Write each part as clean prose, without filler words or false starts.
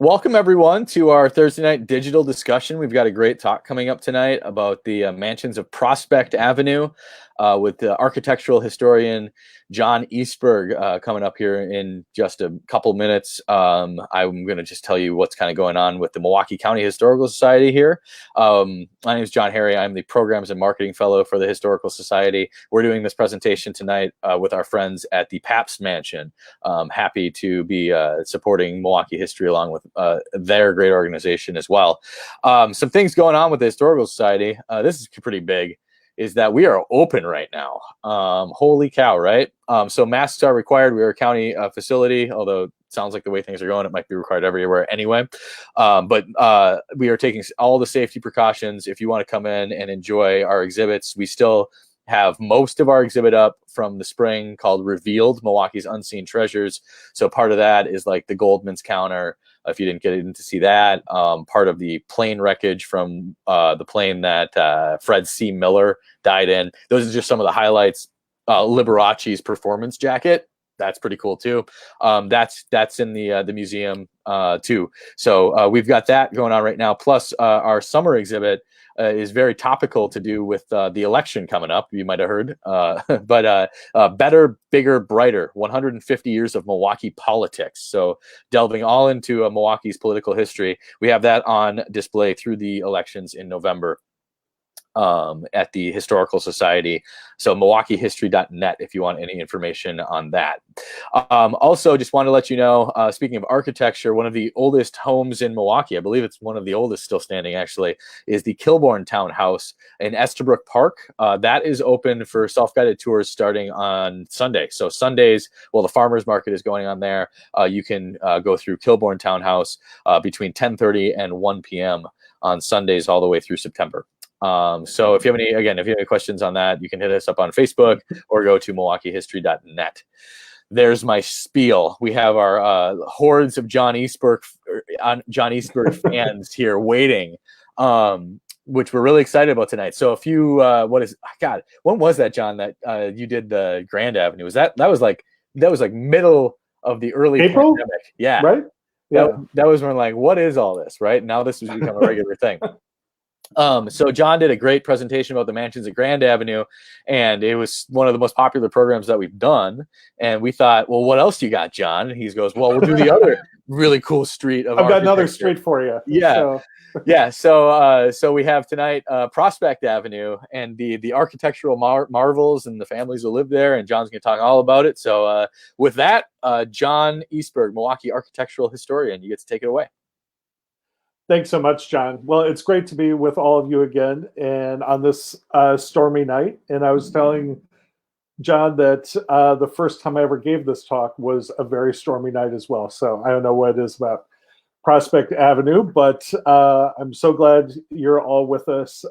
Welcome, everyone, to our Thursday night digital discussion. We've got a great talk coming up tonight about the mansions of Prospect Avenue with the architectural historian John Eastberg coming up here in just a couple minutes. I'm going to just tell you what's kind of going on with the Milwaukee County Historical Society here. My name is John Harry. I'm the Programs and Marketing Fellow for the Historical Society. We're doing this presentation tonight with our friends at the Pabst Mansion. Happy to be supporting Milwaukee history along with their great organization as well. Some things going on with the Historical Society. This is pretty big. Is that we are open right now. Holy cow, right? So masks are required. We are a county facility, although it sounds like the way things are going, it might be required everywhere anyway. But we are taking all the safety precautions. If you want to come in and enjoy our exhibits, we still have most of our exhibit up from the spring called Revealed, Milwaukee's Unseen Treasures. So part of that is like the Goldman's counter. If you didn't get in to see that, part of the plane wreckage from the plane that Fred C. Miller died in. Those are just some of the highlights. Liberace's performance jacket. That's pretty cool too. That's in the museum too. So we've got that going on right now. Plus our summer exhibit is very topical to do with the election coming up. You might have heard, but Better, Bigger, Brighter, 150 Years of Milwaukee Politics. So delving all into Milwaukee's political history. We have that on display through the elections in November at the Historical Society. So MilwaukeeHistory.net if you want any information on that. Also, just want to let you know, speaking of architecture, one of the oldest homes in Milwaukee, I believe it's one of the oldest still standing actually, is the Kilbourne Townhouse in Estabrook Park. That is open for self-guided tours starting on Sunday. So Sundays, well, the farmers market is going on there. You can go through Kilbourne Townhouse between 10:30 and 1 p.m. on Sundays all the way through September. So if you have any questions on that, you can hit us up on Facebook or go to MilwaukeeHistory.net. There's my spiel. We have our hordes of John Eastberg fans here waiting, which we're really excited about tonight. So if you, when was that, John, that you did the Grand Avenue? That was like middle of the early April? pandemic. Yeah. Right? Yeah. That was when like, what is all this, right? Now this has become a regular thing. So John did a great presentation about the mansions at Grand Avenue, and it was one of the most popular programs that we've done. And we thought, well, what else you got, John? And he goes, well, we'll do the other really cool street of I've got another street for you. Yeah. Yeah. So we have tonight Prospect Avenue and the architectural marvels and the families who live there. And John's going to talk all about it. So with that, John Eastberg, Milwaukee architectural historian, you get to take it away. Thanks so much, John. Well, it's great to be with all of you again and on this stormy night. And I was telling John that the first time I ever gave this talk was a very stormy night as well. So I don't know what it is about Prospect Avenue, but I'm so glad you're all with us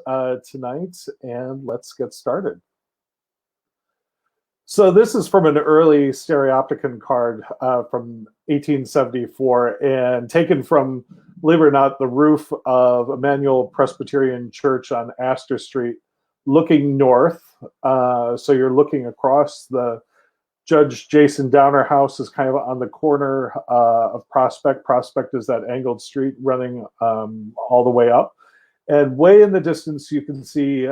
tonight, and let's get started. So this is from an early stereopticon card from 1874 and taken from, believe it or not, the roof of Emmanuel Presbyterian Church on Astor Street, looking north. So you're looking across. The Judge Jason Downer house is kind of on the corner of Prospect. Prospect is that angled street running all the way up. And way in the distance, you can see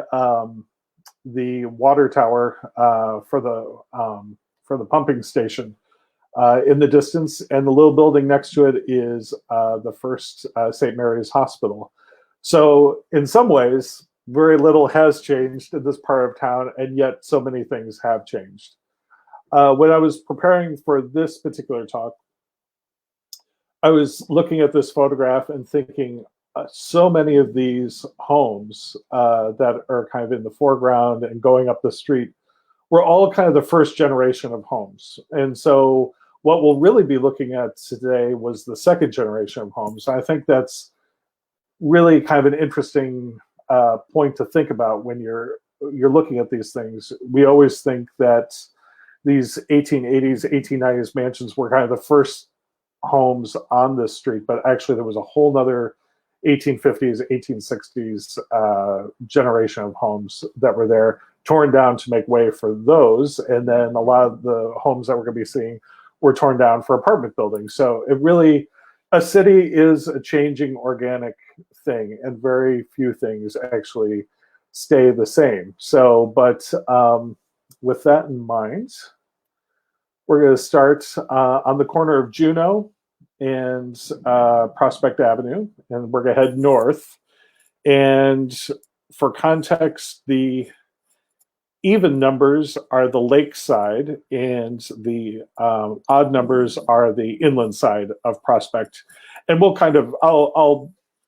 the water tower for the pumping station in the distance, and the little building next to it is the first St. Mary's Hospital. So in some ways, very little has changed in this part of town, and yet so many things have changed. When I was preparing for this particular talk, I was looking at this photograph and thinking, so many of these homes that are kind of in the foreground and going up the street were all kind of the first generation of homes. And so what we'll really be looking at today was the second generation of homes. I think that's really kind of an interesting point to think about when you're looking at these things. We always think that these 1880s, 1890s mansions were kind of the first homes on this street, but actually there was a whole nother 1850s, 1860s generation of homes that were there, torn down to make way for those. And then a lot of the homes that we're going to be seeing were torn down for apartment buildings. So it really A city is a changing organic thing, and very few things actually stay the same. So, but with that in mind, we're going to start on the corner of Juneau and Prospect Avenue, and we're going to head north. And for context, the even numbers are the lakeside, and the odd numbers are the inland side of Prospect. And we'll kind of,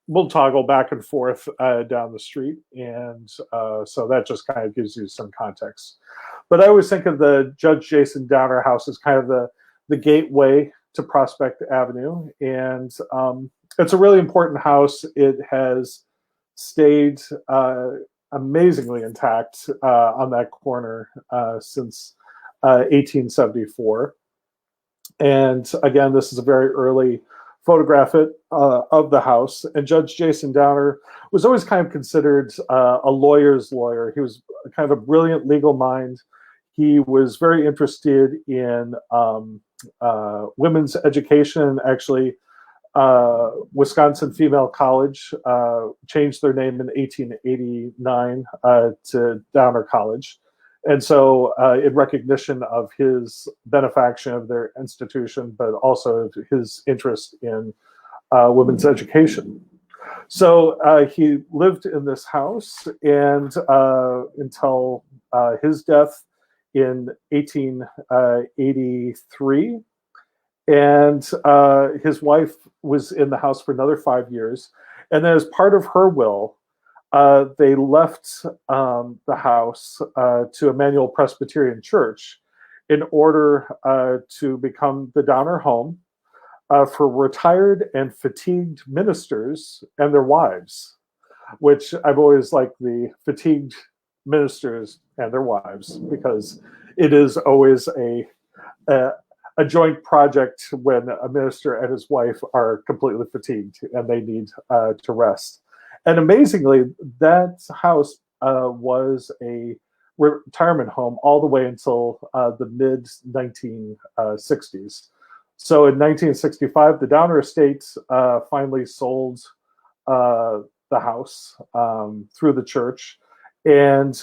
we'll toggle back and forth down the street, and so that just kind of gives you some context. But I always think of the Judge Jason Downer house as kind of the gateway to Prospect Avenue, and it's a really important house. It has stayed amazingly intact on that corner since 1874. And again, this is a very early photograph of the house. And Judge Jason Downer was always kind of considered a lawyer's lawyer. He was kind of a brilliant legal mind. He was very interested in women's education. Actually, Wisconsin Female College changed their name in 1889 to Downer College. And so in recognition of his benefaction of their institution, but also his interest in women's education. So he lived in this house and until his death in 1883. And his wife was in the house for another 5 years. And then as part of her will, they left the house to Emmanuel Presbyterian Church in order to become the Downer home for retired and fatigued ministers and their wives, which I've always liked the fatigued ministers and their wives, because it is always a joint project when a minister and his wife are completely fatigued and they need to rest. And amazingly, that house was a retirement home all the way until the mid 1960s. So in 1965, the Downer estate finally sold the house through the church, and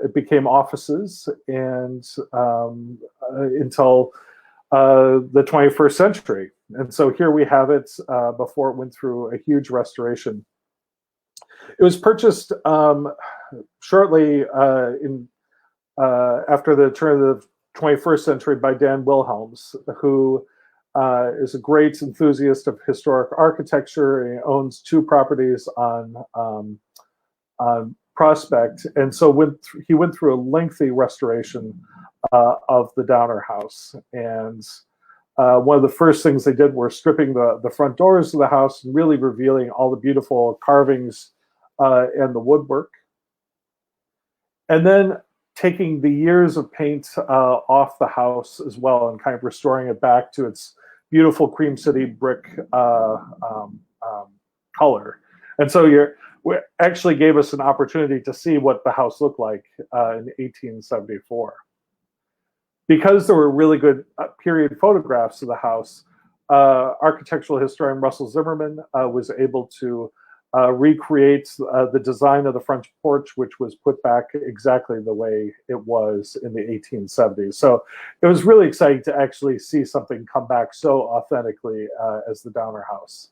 it became offices, and until the 21st century. And so here we have it before it went through a huge restoration. It was purchased shortly after the turn of the 21st century by Dan Wilhelms, who is a great enthusiast of historic architecture. He owns 2 properties on Prospect, and so he went through a lengthy restoration of the Downer house. And one of the first things they did were stripping the front doors of the house and really revealing all the beautiful carvings and the woodwork. And then taking the years of paint off the house as well and kind of restoring it back to its beautiful Cream City brick color. And so we actually gave us an opportunity to see what the house looked like in 1874. Because there were really good period photographs of the house, architectural historian Russell Zimmerman was able to recreate the design of the front porch, which was put back exactly the way it was in the 1870s. So it was really exciting to actually see something come back so authentically as the Downer house.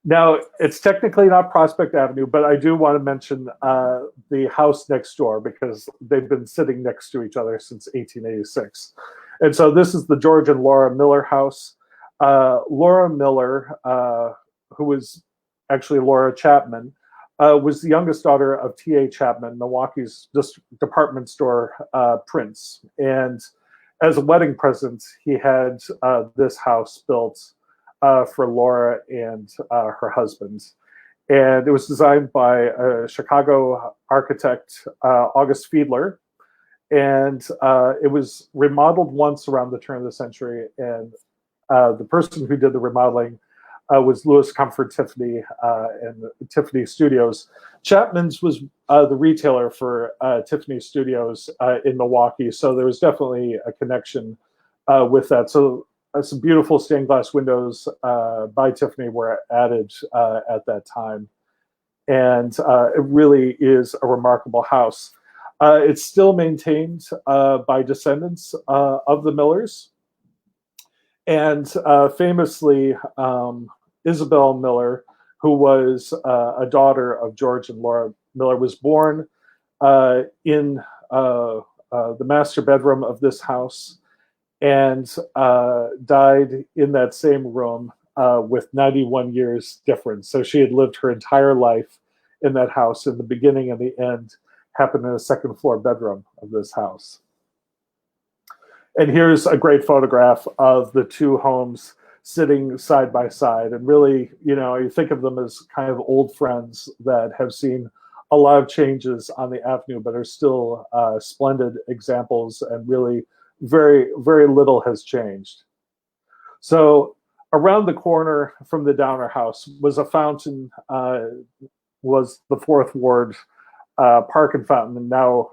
Now, it's technically not Prospect Avenue, but I do want to mention the house next door, because they've been sitting next to each other since 1886. And so this is the George and Laura Miller house. Laura Miller, who was actually Laura Chapman, was the youngest daughter of T.A. Chapman, Milwaukee's department store prince. And as a wedding present, he had this house built for Laura and her husband. And it was designed by a Chicago architect, August Fiedler. And it was remodeled once around the turn of the century. And the person who did the remodeling was Louis Comfort Tiffany and Tiffany Studios. Chapman's was the retailer for Tiffany Studios in Milwaukee. So there was definitely a connection with that. So some beautiful stained glass windows by Tiffany were added at that time. And it really is a remarkable house. It's still maintained by descendants of the Millers. And famously, Isabel Miller, who was a daughter of George and Laura Miller, was born in the master bedroom of this house and died in that same room with 91 years difference. So she had lived her entire life in that house, and the beginning and the end happened in the second floor bedroom of this house. And here's a great photograph of the two homes sitting side by side. And really, you think of them as kind of old friends that have seen a lot of changes on the avenue, but are still splendid examples, and really very, very little has changed. So around the corner from the Downer house was a fountain, was the Fourth Ward Park and Fountain, and now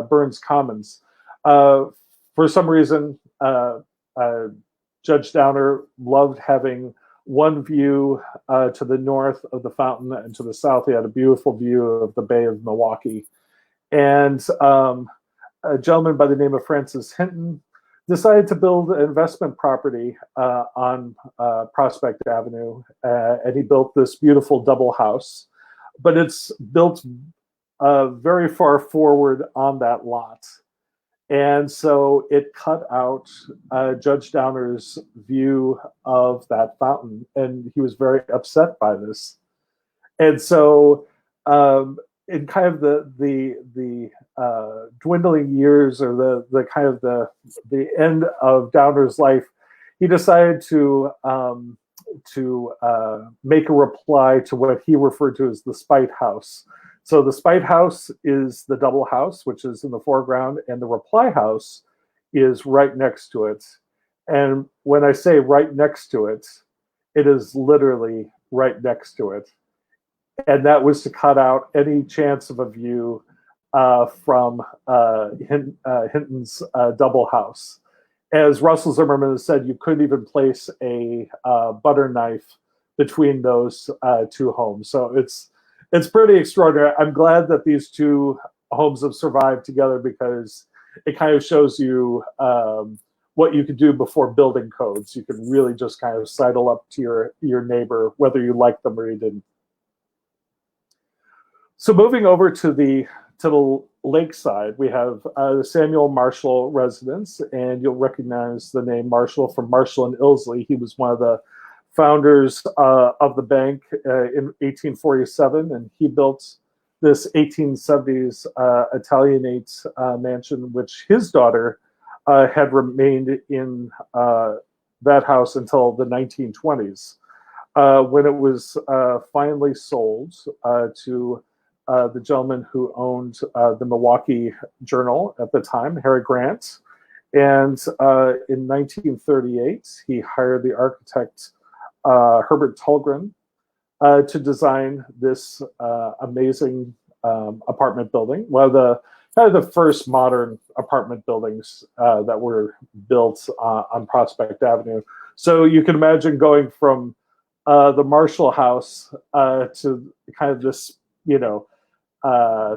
Burns Commons. For some reason, Judge Downer loved having one view to the north of the fountain, and to the south he had a beautiful view of the Bay of Milwaukee. And a gentleman by the name of Francis Hinton decided to build an investment property on Prospect Avenue, and he built this beautiful double house. But it's built very far forward on that lot. And so it cut out Judge Downer's view of that fountain, and he was very upset by this. And so, in kind of the dwindling years, or the kind of the end of Downer's life, he decided to make a reply to what he referred to as the Spite House. So the Spite House is the double house, which is in the foreground, and the reply house is right next to it. And when I say right next to it, it is literally right next to it. And that was to cut out any chance of a view from Hinton's double house. As Russell Zimmerman has said, you couldn't even place a butter knife between those two homes. So it's pretty extraordinary. I'm glad that these two homes have survived together, because it kind of shows you what you could do before building codes. You can really just kind of sidle up to your neighbor, whether you liked them or you didn't. So moving over to the lakeside, we have the Samuel Marshall residence, and you'll recognize the name Marshall from Marshall and Ilsley. He was one of the founders of the bank in 1847, and he built this 1870s Italianate mansion, which his daughter had remained in that house until the 1920s, when it was finally sold to the gentleman who owned the Milwaukee Journal at the time, Harry Grant. And in 1938, he hired the architect Herbert Tulgren to design this amazing apartment building. One of the kind of the first modern apartment buildings that were built on Prospect Avenue. So you can imagine going from the Marshall House to kind of this,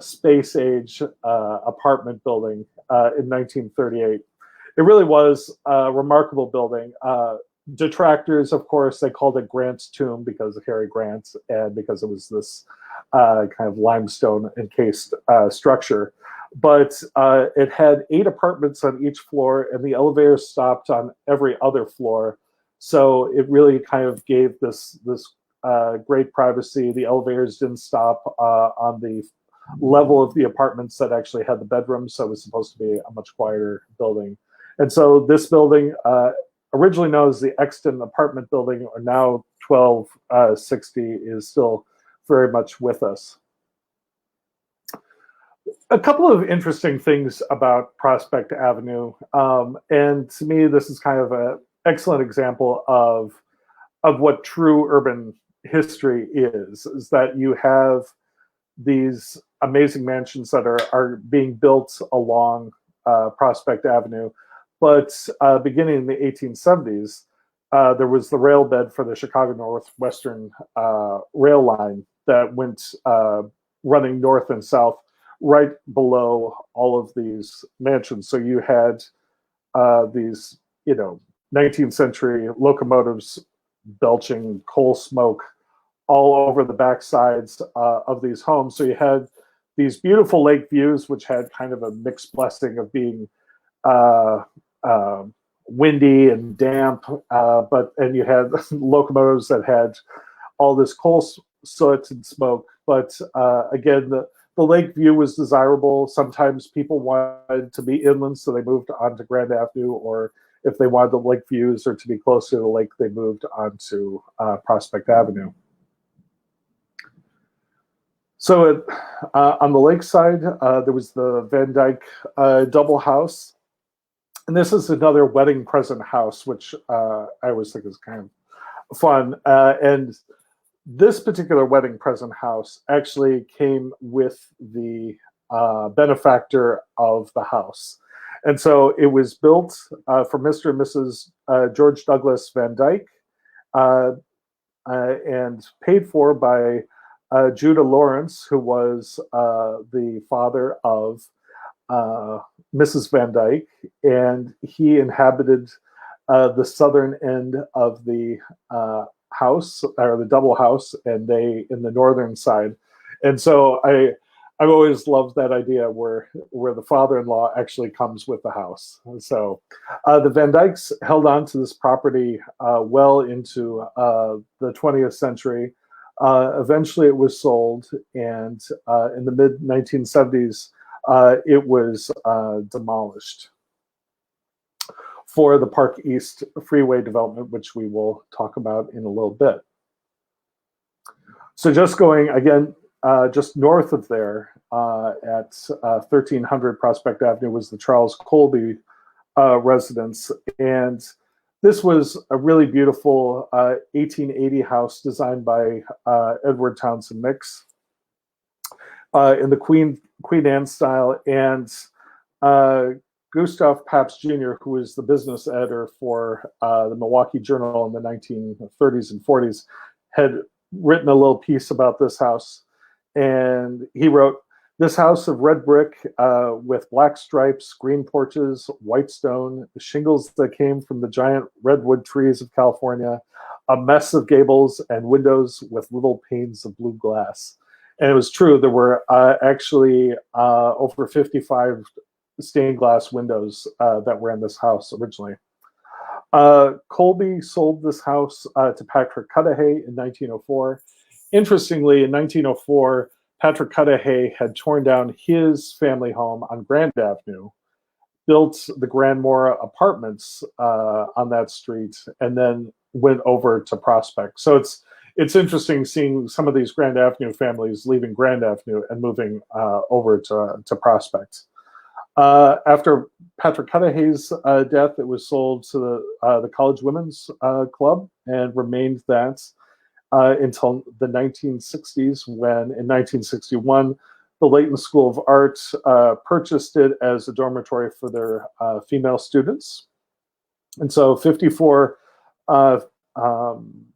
space age apartment building in 1938. It really was a remarkable building. Detractors, of course, they called it Grant's Tomb because of Harry Grant, and because it was this kind of limestone encased structure. But it had 8 apartments on each floor, and the elevators stopped on every other floor. So it really kind of gave this great privacy. The elevators didn't stop on the level of the apartments that actually had the bedrooms, so it was supposed to be a much quieter building. And so this building, originally known as the Exton Apartment Building, or now 1260, is still very much with us. A couple of interesting things about Prospect Avenue, and to me, this is kind of an excellent example of what true urban history is that you have these amazing mansions that are being built along Prospect Avenue, but beginning in the 1870s, there was the rail bed for the Chicago Northwestern rail line that went running north and south right below all of these mansions. So you had these, 19th century locomotives belching coal smoke all over the backsides of these homes. So you had these beautiful lake views, which had kind of a mixed blessing of being uh, uh, windy and damp, and you had locomotives that had all this coal soot and smoke. But again, the lake view was desirable. Sometimes people wanted to be inland, so they moved onto Grand Avenue, or if they wanted the lake views or to be closer to the lake, they moved onto Prospect Avenue. So on the lakeside, there was the Van Dyke double house. And this is another wedding present house, which I always think is kind of fun. And this particular wedding present house actually came with the benefactor of the house. And so it was built for Mr. and Mrs. George Douglas Van Dyke and paid for by Judah Lawrence, who was the father of Mrs. Van Dyke, and he inhabited the southern end of the house, or the double house, and they in the northern side. And so I've always loved that idea where the father-in-law actually comes with the house. So the Van Dykes held on to this property well into the 20th century. Eventually it was sold, and in the mid-1970s, it was demolished for the Park East Freeway development, which we will talk about in a little bit. So just going, again, just north of there at 1300 Prospect Avenue was the Charles Colby residence. And this was a really beautiful 1880 house designed by Edward Townsend Mix in the Queen Anne style. And Gustav Pabst Jr., who was the business editor for the Milwaukee Journal in the 1930s and 40s, had written a little piece about this house. And he wrote, "This house of red brick with black stripes, green porches, white stone, shingles that came from the giant redwood trees of California, a mess of gables and windows with little panes of blue glass." And it was true. There were actually over 55 stained glass windows that were in this house originally. Colby sold this house to Patrick Cudahy in 1904. Interestingly, in 1904, Patrick Cudahy had torn down his family home on Grand Avenue, built the Grandmora Apartments on that street, and then went over to Prospect. So it's interesting seeing some of these Grand Avenue families leaving Grand Avenue and moving over to Prospect. After Patrick Cudahy's death, it was sold to the College Women's Club and remained that until the 1960s, when in 1961, the Leighton School of Art purchased it as a dormitory for their female students. And so 54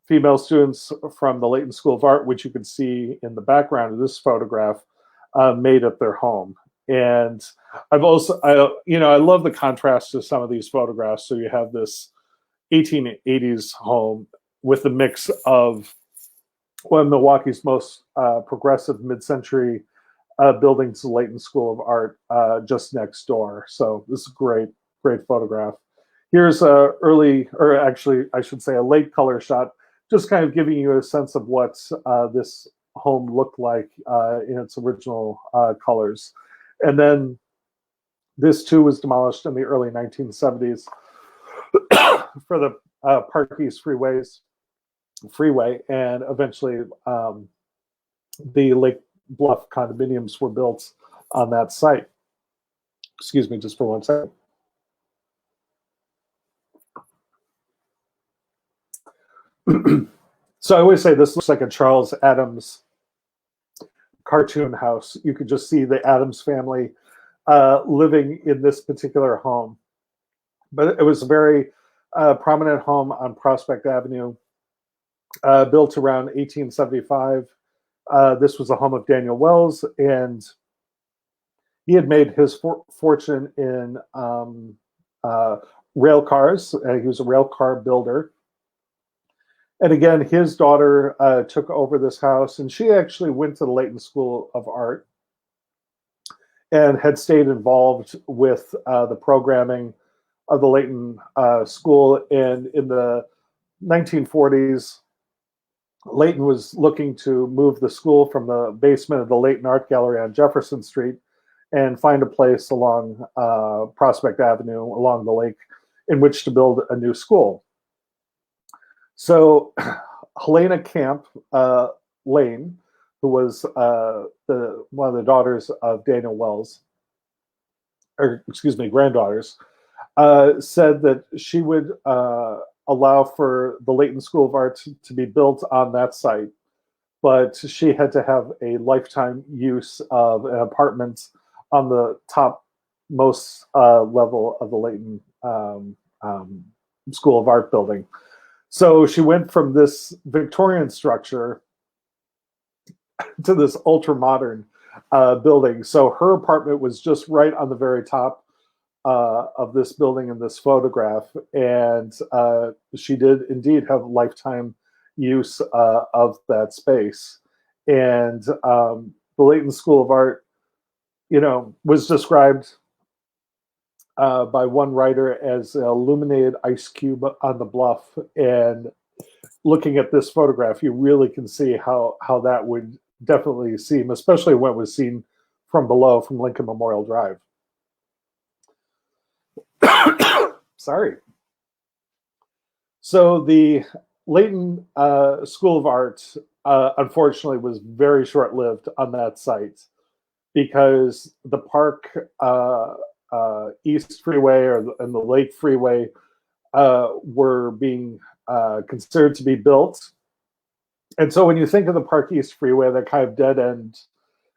female students from the Leighton School of Art, which you can see in the background of this photograph, made up their home. And I love the contrast to some of these photographs. So you have this 1880s home with a mix of one of Milwaukee's most progressive mid-century buildings, the Leighton School of Art, just next door. So this is a great photograph. Here's a early, or actually I should say a late color shot, just kind of giving you a sense of what this home looked like in its original colors. And then this too was demolished in the early 1970s for the Park East Freeway, and eventually the Lake Bluff condominiums were built on that site. Excuse me just for 1 second. So I always say this looks like a Charles Addams cartoon house. You could just see the Addams family living in this particular home. But it was a very prominent home on Prospect Avenue, built around 1875. This was the home of Daniel Wells, and he had made his fortune in rail cars. He was a rail car builder. And again, his daughter took over this house, and she actually went to the Leighton School of Art and had stayed involved with the programming of the Leighton School. And in the 1940s, Leighton was looking to move the school from the basement of the Leighton Art Gallery on Jefferson Street and find a place along Prospect Avenue, along the lake, in which to build a new school. So Helena Camp Lane, who was one of the daughters of Daniel Wells, or excuse me, granddaughters, said that she would allow for the Leighton School of Art to be built on that site, but she had to have a lifetime use of an apartment on the topmost level of the Leighton School of Art building. So she went from this Victorian structure to this ultra-modern building. So her apartment was just right on the very top of this building in this photograph. And she did indeed have lifetime use of that space. And the Leighton School of Art, was described by one writer as an illuminated ice cube on the bluff. And looking at this photograph, you really can see how that would definitely seem, especially when it was seen from below, from Lincoln Memorial Drive. Sorry. So the Leighton School of Art, unfortunately, was very short-lived on that site because the Park East Freeway and the Lake Freeway were being considered to be built. And so when you think of the Park East Freeway, that kind of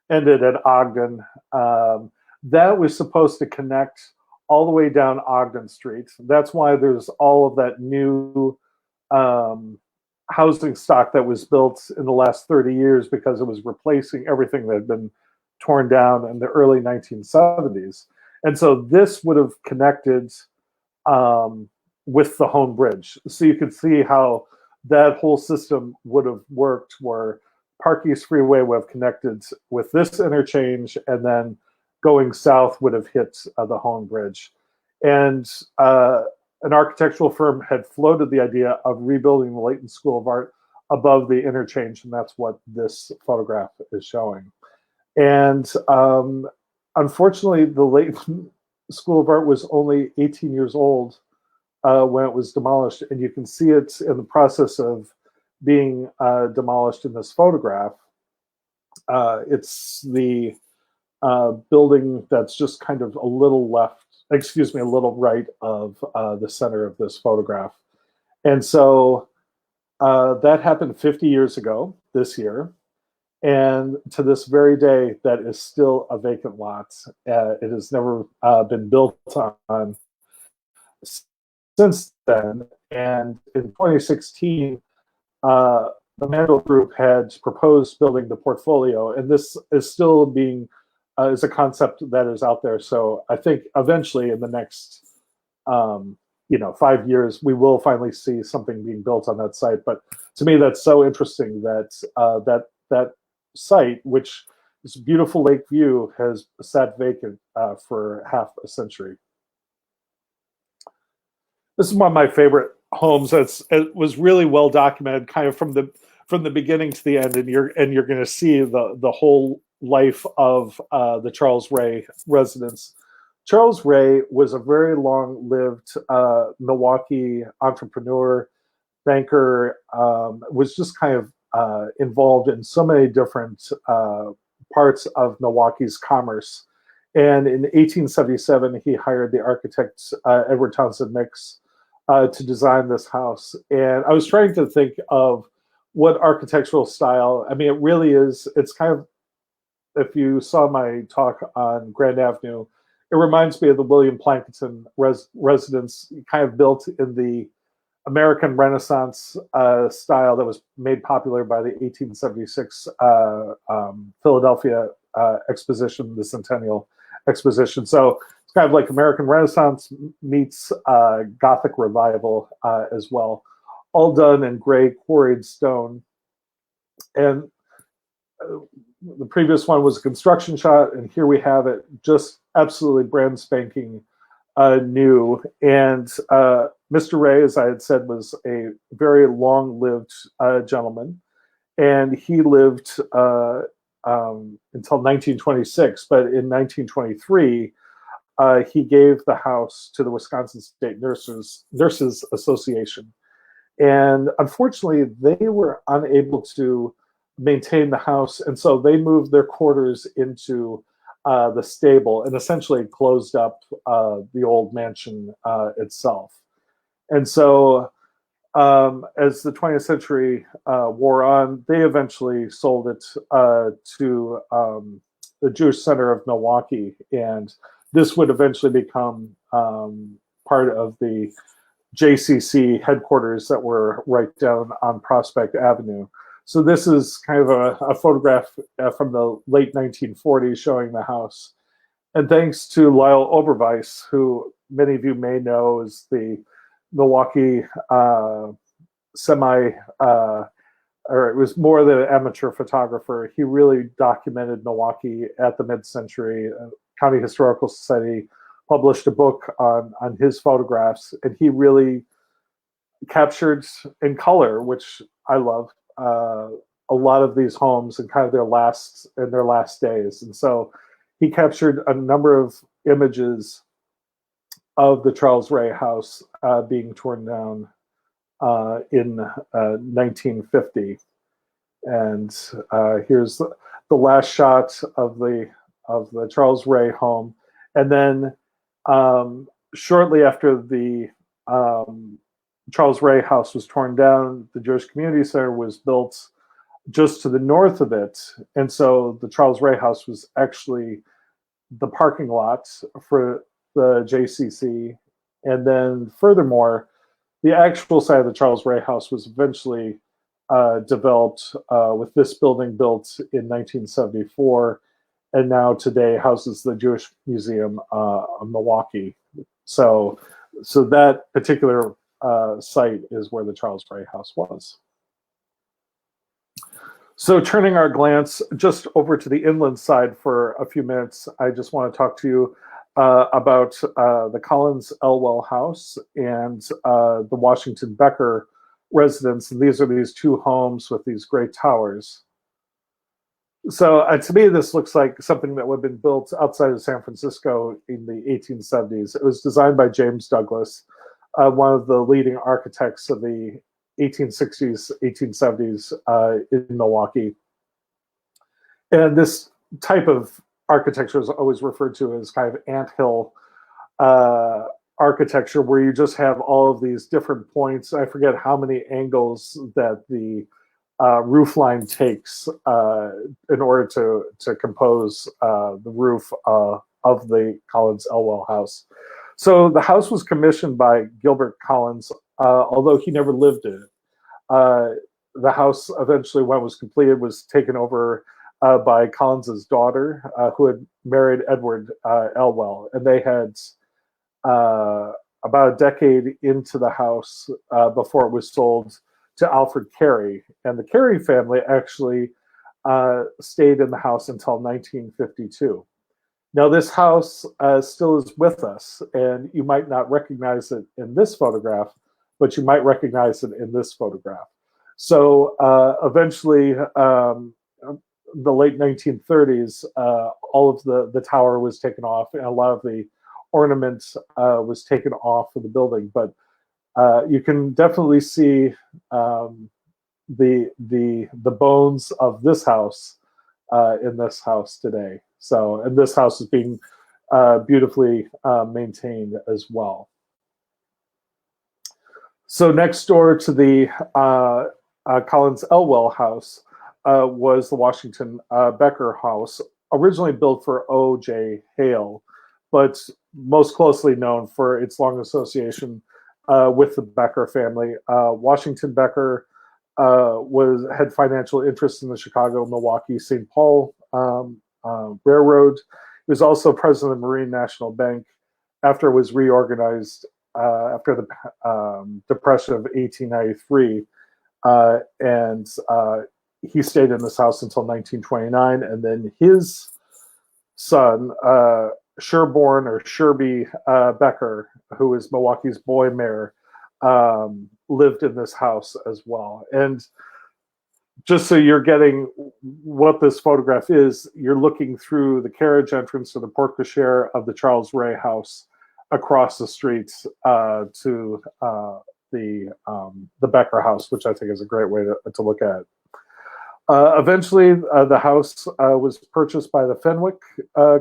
ended at Ogden, that was supposed to connect all the way down Ogden Street. That's why there's all of that new housing stock that was built in the last 30 years, because it was replacing everything that had been torn down in the early 1970s. And so this would have connected with the Hone Bridge. So you could see how that whole system would have worked, where Park East Freeway would have connected with this interchange, and then going south would have hit the Hone Bridge. And an architectural firm had floated the idea of rebuilding the Leighton School of Art above the interchange, and that's what this photograph is showing. And unfortunately, the Leighton School of Art was only 18 years old when it was demolished, and you can see it in the process of being demolished in this photograph. It's the building that's just kind of a little right of the center of this photograph. And so that happened 50 years ago this year. And to this very day, that is still a vacant lot. It has never been built on since then. And in 2016, the Mandel Group had proposed building the portfolio, and this is still being is a concept that is out there. So I think eventually, in the next 5 years, we will finally see something being built on that site. But to me, that's so interesting that that site, which is a beautiful lake view, has sat vacant for half a century. This is one of my favorite homes. It was really well documented, kind of from the beginning to the end, and you're going to see the whole life of the Charles Ray residence. Charles Ray was a very long-lived Milwaukee entrepreneur, banker, was just kind of involved in so many different parts of Milwaukee's commerce. And in 1877, he hired the architect Edward Townsend Mix to design this house. And I was trying to think of what architectural style. I mean, it really is. It's kind of, if you saw my talk on Grand Avenue, it reminds me of the William Plankinson residence, kind of built in the American Renaissance style that was made popular by the 1876 Philadelphia Exposition, the Centennial Exposition. So it's kind of like American Renaissance meets Gothic Revival as well, all done in gray quarried stone. And the previous one was a construction shot, and here we have it just absolutely brand spanking new. And Mr. Ray, as I had said, was a very long-lived gentleman, and he lived until 1926. But in 1923, he gave the house to the Wisconsin State Nurses Association, and unfortunately, they were unable to maintain the house, and so they moved their quarters into the stable and essentially closed up the old mansion itself. And so as the 20th century wore on, they eventually sold it to the Jewish Center of Milwaukee, and this would eventually become part of the JCC headquarters that were right down on Prospect Avenue. So this is kind of a photograph from the late 1940s showing the house. And thanks to Lyle Oberweis, who many of you may know is the Milwaukee or it was more than an amateur photographer. He really documented Milwaukee at the mid-century. County Historical Society published a book on his photographs, and he really captured in color, which I love, a lot of these homes and kind of their last days. And so he captured a number of images of the Charles Ray house being torn down in 1950. And here's the last shot of the Charles Ray home. And then shortly after the Charles Ray house was torn down, the Jewish Community Center was built just to the north of it. And so the Charles Ray house was actually the parking lot for the JCC. And then furthermore, the actual side of the Charles Ray house was eventually developed with this building built in 1974, and now today houses the Jewish Museum of Milwaukee. So that particular site is where the Charles Ray house was. So turning our glance just over to the inland side for a few minutes, I just want to talk to you about the Collins Elwell house and the Washington Becker residence. And these are these two homes with these great towers. So to me, this looks like something that would have been built outside of San Francisco in the 1870s. It was designed by James Douglas, one of the leading architects of the 1860s, 1870s in Milwaukee. And this type of architecture is always referred to as kind of anthill architecture, where you just have all of these different points. I forget how many angles that the roof line takes in order to compose the roof of the Collins Elwell house. So the house was commissioned by Gilbert Collins, although he never lived in it. The house eventually, when it was completed, was taken over by Collins's daughter, who had married Edward Elwell, and they had about a decade into the house before it was sold to Alfred Carey. And the Carey family actually stayed in the house until 1952. Now, this house still is with us, and you might not recognize it in this photograph, but you might recognize it in this photograph. So eventually, the late 1930s, all of the tower was taken off, and a lot of the ornaments was taken off of the building. But you can definitely see the bones of this house in this house today. So, and this house is being beautifully maintained as well. So next door to the Collins Elwell house was the Washington Becker house, originally built for O.J. Hale, but most closely known for its long association with the Becker family. Washington Becker had financial interests in the Chicago, Milwaukee, St. Paul Railroad. He was also president of Marine National Bank after it was reorganized after the Depression of 1893. And he stayed in this house until 1929. And then his son, Sherborne or Sherby Becker, who is Milwaukee's boy mayor, lived in this house as well. And just so you're getting what this photograph is, you're looking through the carriage entrance to the porte cochere of the Charles Ray house across the street to the Becker house, which I think is a great way to look at. Eventually, the house was purchased by the Fenwick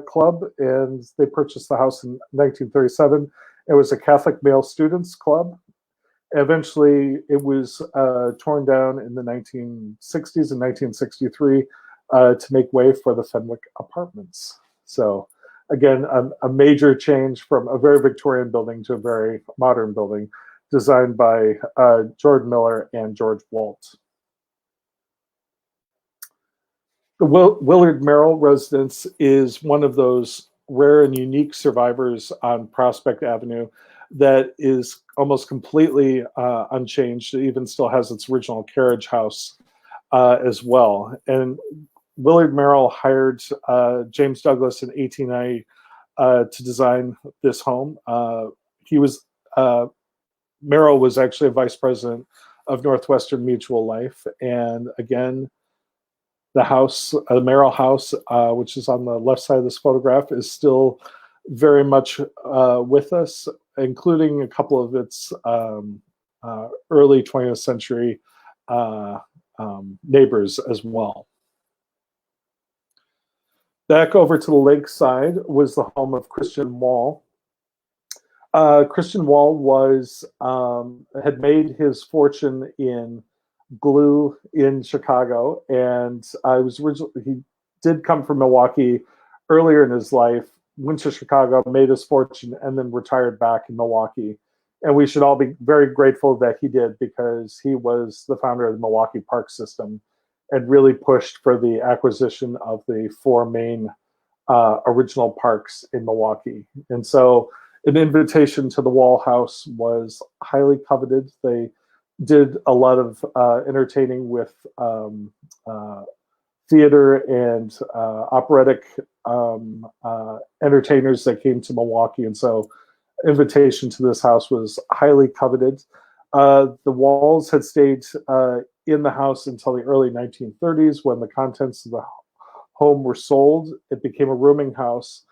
Club, and they purchased the house in 1937. It was a Catholic male students club. Eventually, it was torn down in the 1960s and 1963 to make way for the Fenwick Apartments. So, again, a major change from a very Victorian building to a very modern building, designed by Jordan Miller and George Walt. The Willard Merrill residence is one of those rare and unique survivors on Prospect Avenue that is almost completely unchanged. It even still has its original carriage house as well. And Willard Merrill hired James Douglas in 1890 to design this home. Merrill was actually a vice president of Northwestern Mutual Life. And again, the house, the Merrill house, which is on the left side of this photograph, is still very much with us, including a couple of its early 20th century neighbors as well. Back over to the lake side was the home of Christian Wall. Christian Wall had made his fortune in glue in Chicago, and he did come from Milwaukee earlier in his life, went to Chicago, made his fortune, and then retired back in Milwaukee. And we should all be very grateful that he did, because he was the founder of the Milwaukee Park System and really pushed for the acquisition of the 4 main original parks in Milwaukee. And so an invitation to the Wall House was highly coveted. They did a lot of entertaining with theater and operatic entertainers that came to Milwaukee. And so invitation to this house was highly coveted. The Walls had stayed in the house until the early 1930s, when the contents of the home were sold. It became a rooming house.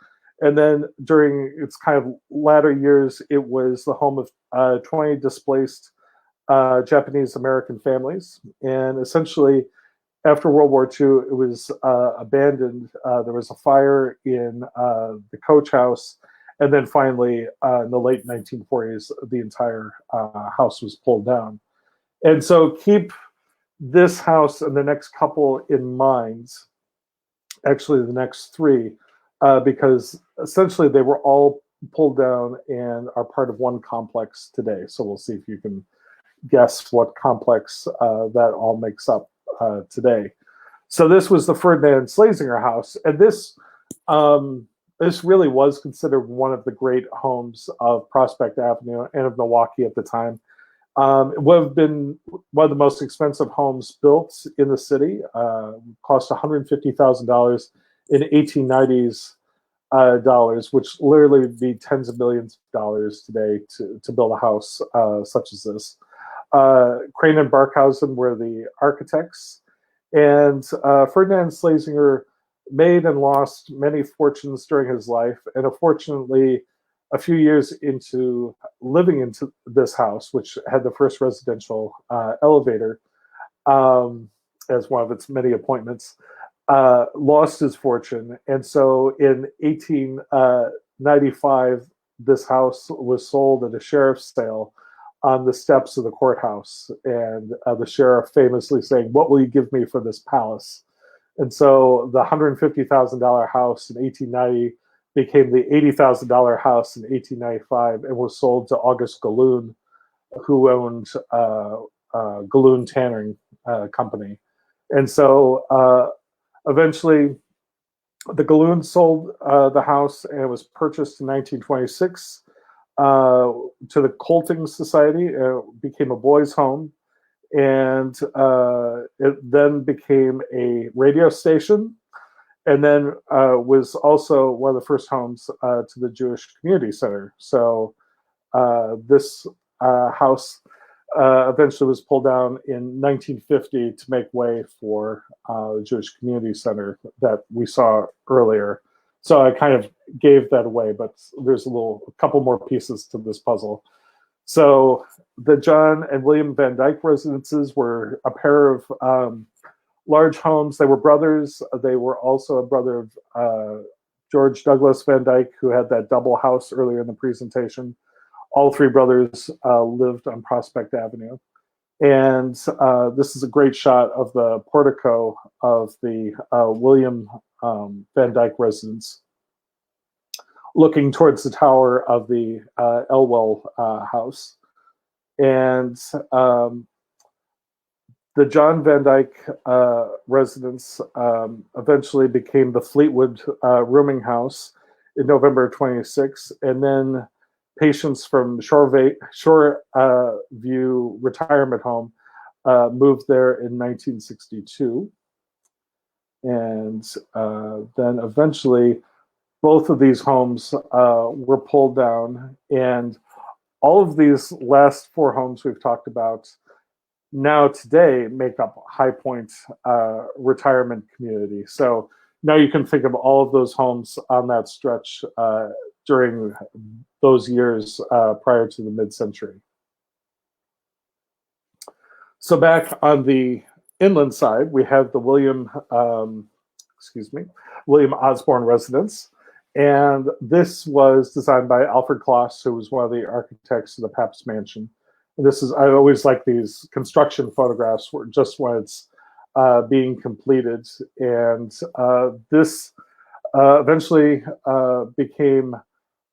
And then during its kind of latter years, it was the home of 20 displaced Japanese American families. And essentially, after World War II, it was abandoned. There was a fire in the coach house. And then finally, in the late 1940s, the entire house was pulled down. And so keep this house and the next couple in mind, actually the next 3, because essentially they were all pulled down and are part of one complex today. So we'll see if you can guess what complex that all makes up today. So this was the Ferdinand Schlesinger house, and this really was considered one of the great homes of Prospect Avenue and of Milwaukee at the time. It would have been one of the most expensive homes built in the city. Cost $150,000 in 1890s dollars, which literally would be tens of millions of dollars today to build a house such as this. Crane and Barkhausen were the architects, and Ferdinand Schlesinger made and lost many fortunes during his life. And unfortunately, a few years into living into this house, which had the first residential elevator as one of its many appointments, lost his fortune. And so in 1895, this house was sold at a sheriff's sale on the steps of the courthouse. And the sheriff famously saying, "What will you give me for this palace?" And so the $150,000 house in 1890 became the $80,000 house in 1895 and was sold to August Galoon, who owned Galoon Tanning Company. And so eventually the Galoon sold the house, and it was purchased in 1926 to the Colting Society. It became a boys' home, and it then became a radio station, and then was also one of the first homes to the Jewish Community Center. So this house eventually was pulled down in 1950 to make way for the Jewish Community Center that we saw earlier. So I kind of gave that away, but there's a couple more pieces to this puzzle. So the John and William Van Dyke residences were a pair of large homes. They were brothers. They were also a brother of George Douglas Van Dyke, who had that double house earlier in the presentation. All three brothers lived on Prospect Avenue. And this is a great shot of the portico of the William Van Dyke residence, looking towards the tower of the Elwell house. And the John Van Dyke residence eventually became the Fleetwood rooming house in November 26. And then patients from Shoreview Retirement Home moved there in 1962. And then eventually both of these homes were pulled down. And all of these last four homes we've talked about now today make up High Point retirement community. So now you can think of all of those homes on that stretch during those years prior to the mid-century. So back on the inland side, we have the William Osborne residence. And this was designed by Alfred Kloss, who was one of the architects of the Pabst Mansion. And this is, I always like these construction photographs where just when it's being completed. And this eventually became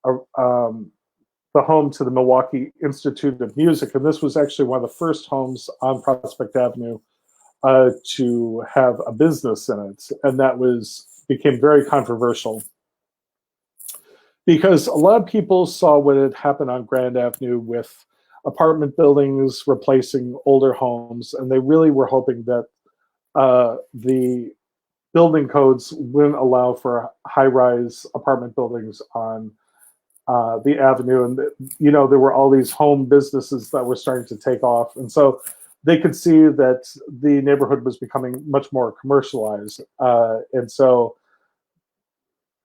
the home to the Milwaukee Institute of Music. And this was actually one of the first homes on Prospect Avenue to have a business in it. And that became very controversial, because a lot of people saw what had happened on Grand Avenue with apartment buildings replacing older homes, and they really were hoping that the building codes wouldn't allow for high-rise apartment buildings on the avenue. And there were all these home businesses that were starting to take off, and so they could see that the neighborhood was becoming much more commercialized. And so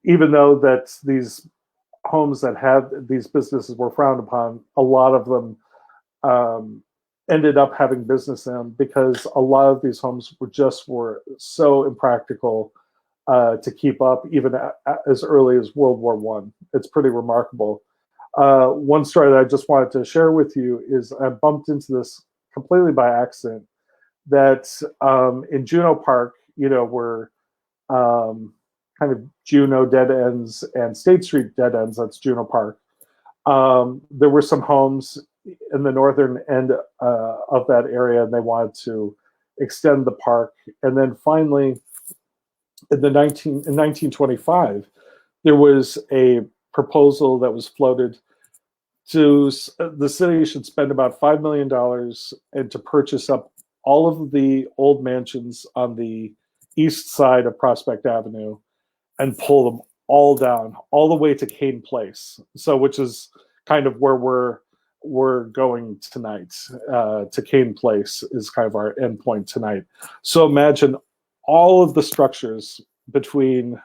even though that these homes that had these businesses were frowned upon, a lot of them ended up having business in them, because a lot of these homes were so impractical to keep up even as early as World War I. It's pretty remarkable. One story that I just wanted to share with you is I bumped into this completely by accident, that in Juneau Park, where kind of Juneau dead ends and State Street dead ends, that's Juneau Park. There were some homes in the northern end of that area, and they wanted to extend the park. And then finally, in 1925, there was a proposal that was floated to the city should spend about $5 million and to purchase up all of the old mansions on the east side of Prospect Avenue and pull them all down, all the way to Kane Place. So, which is kind of where we're going tonight. To Kane Place is kind of our endpoint tonight. So imagine all of the structures between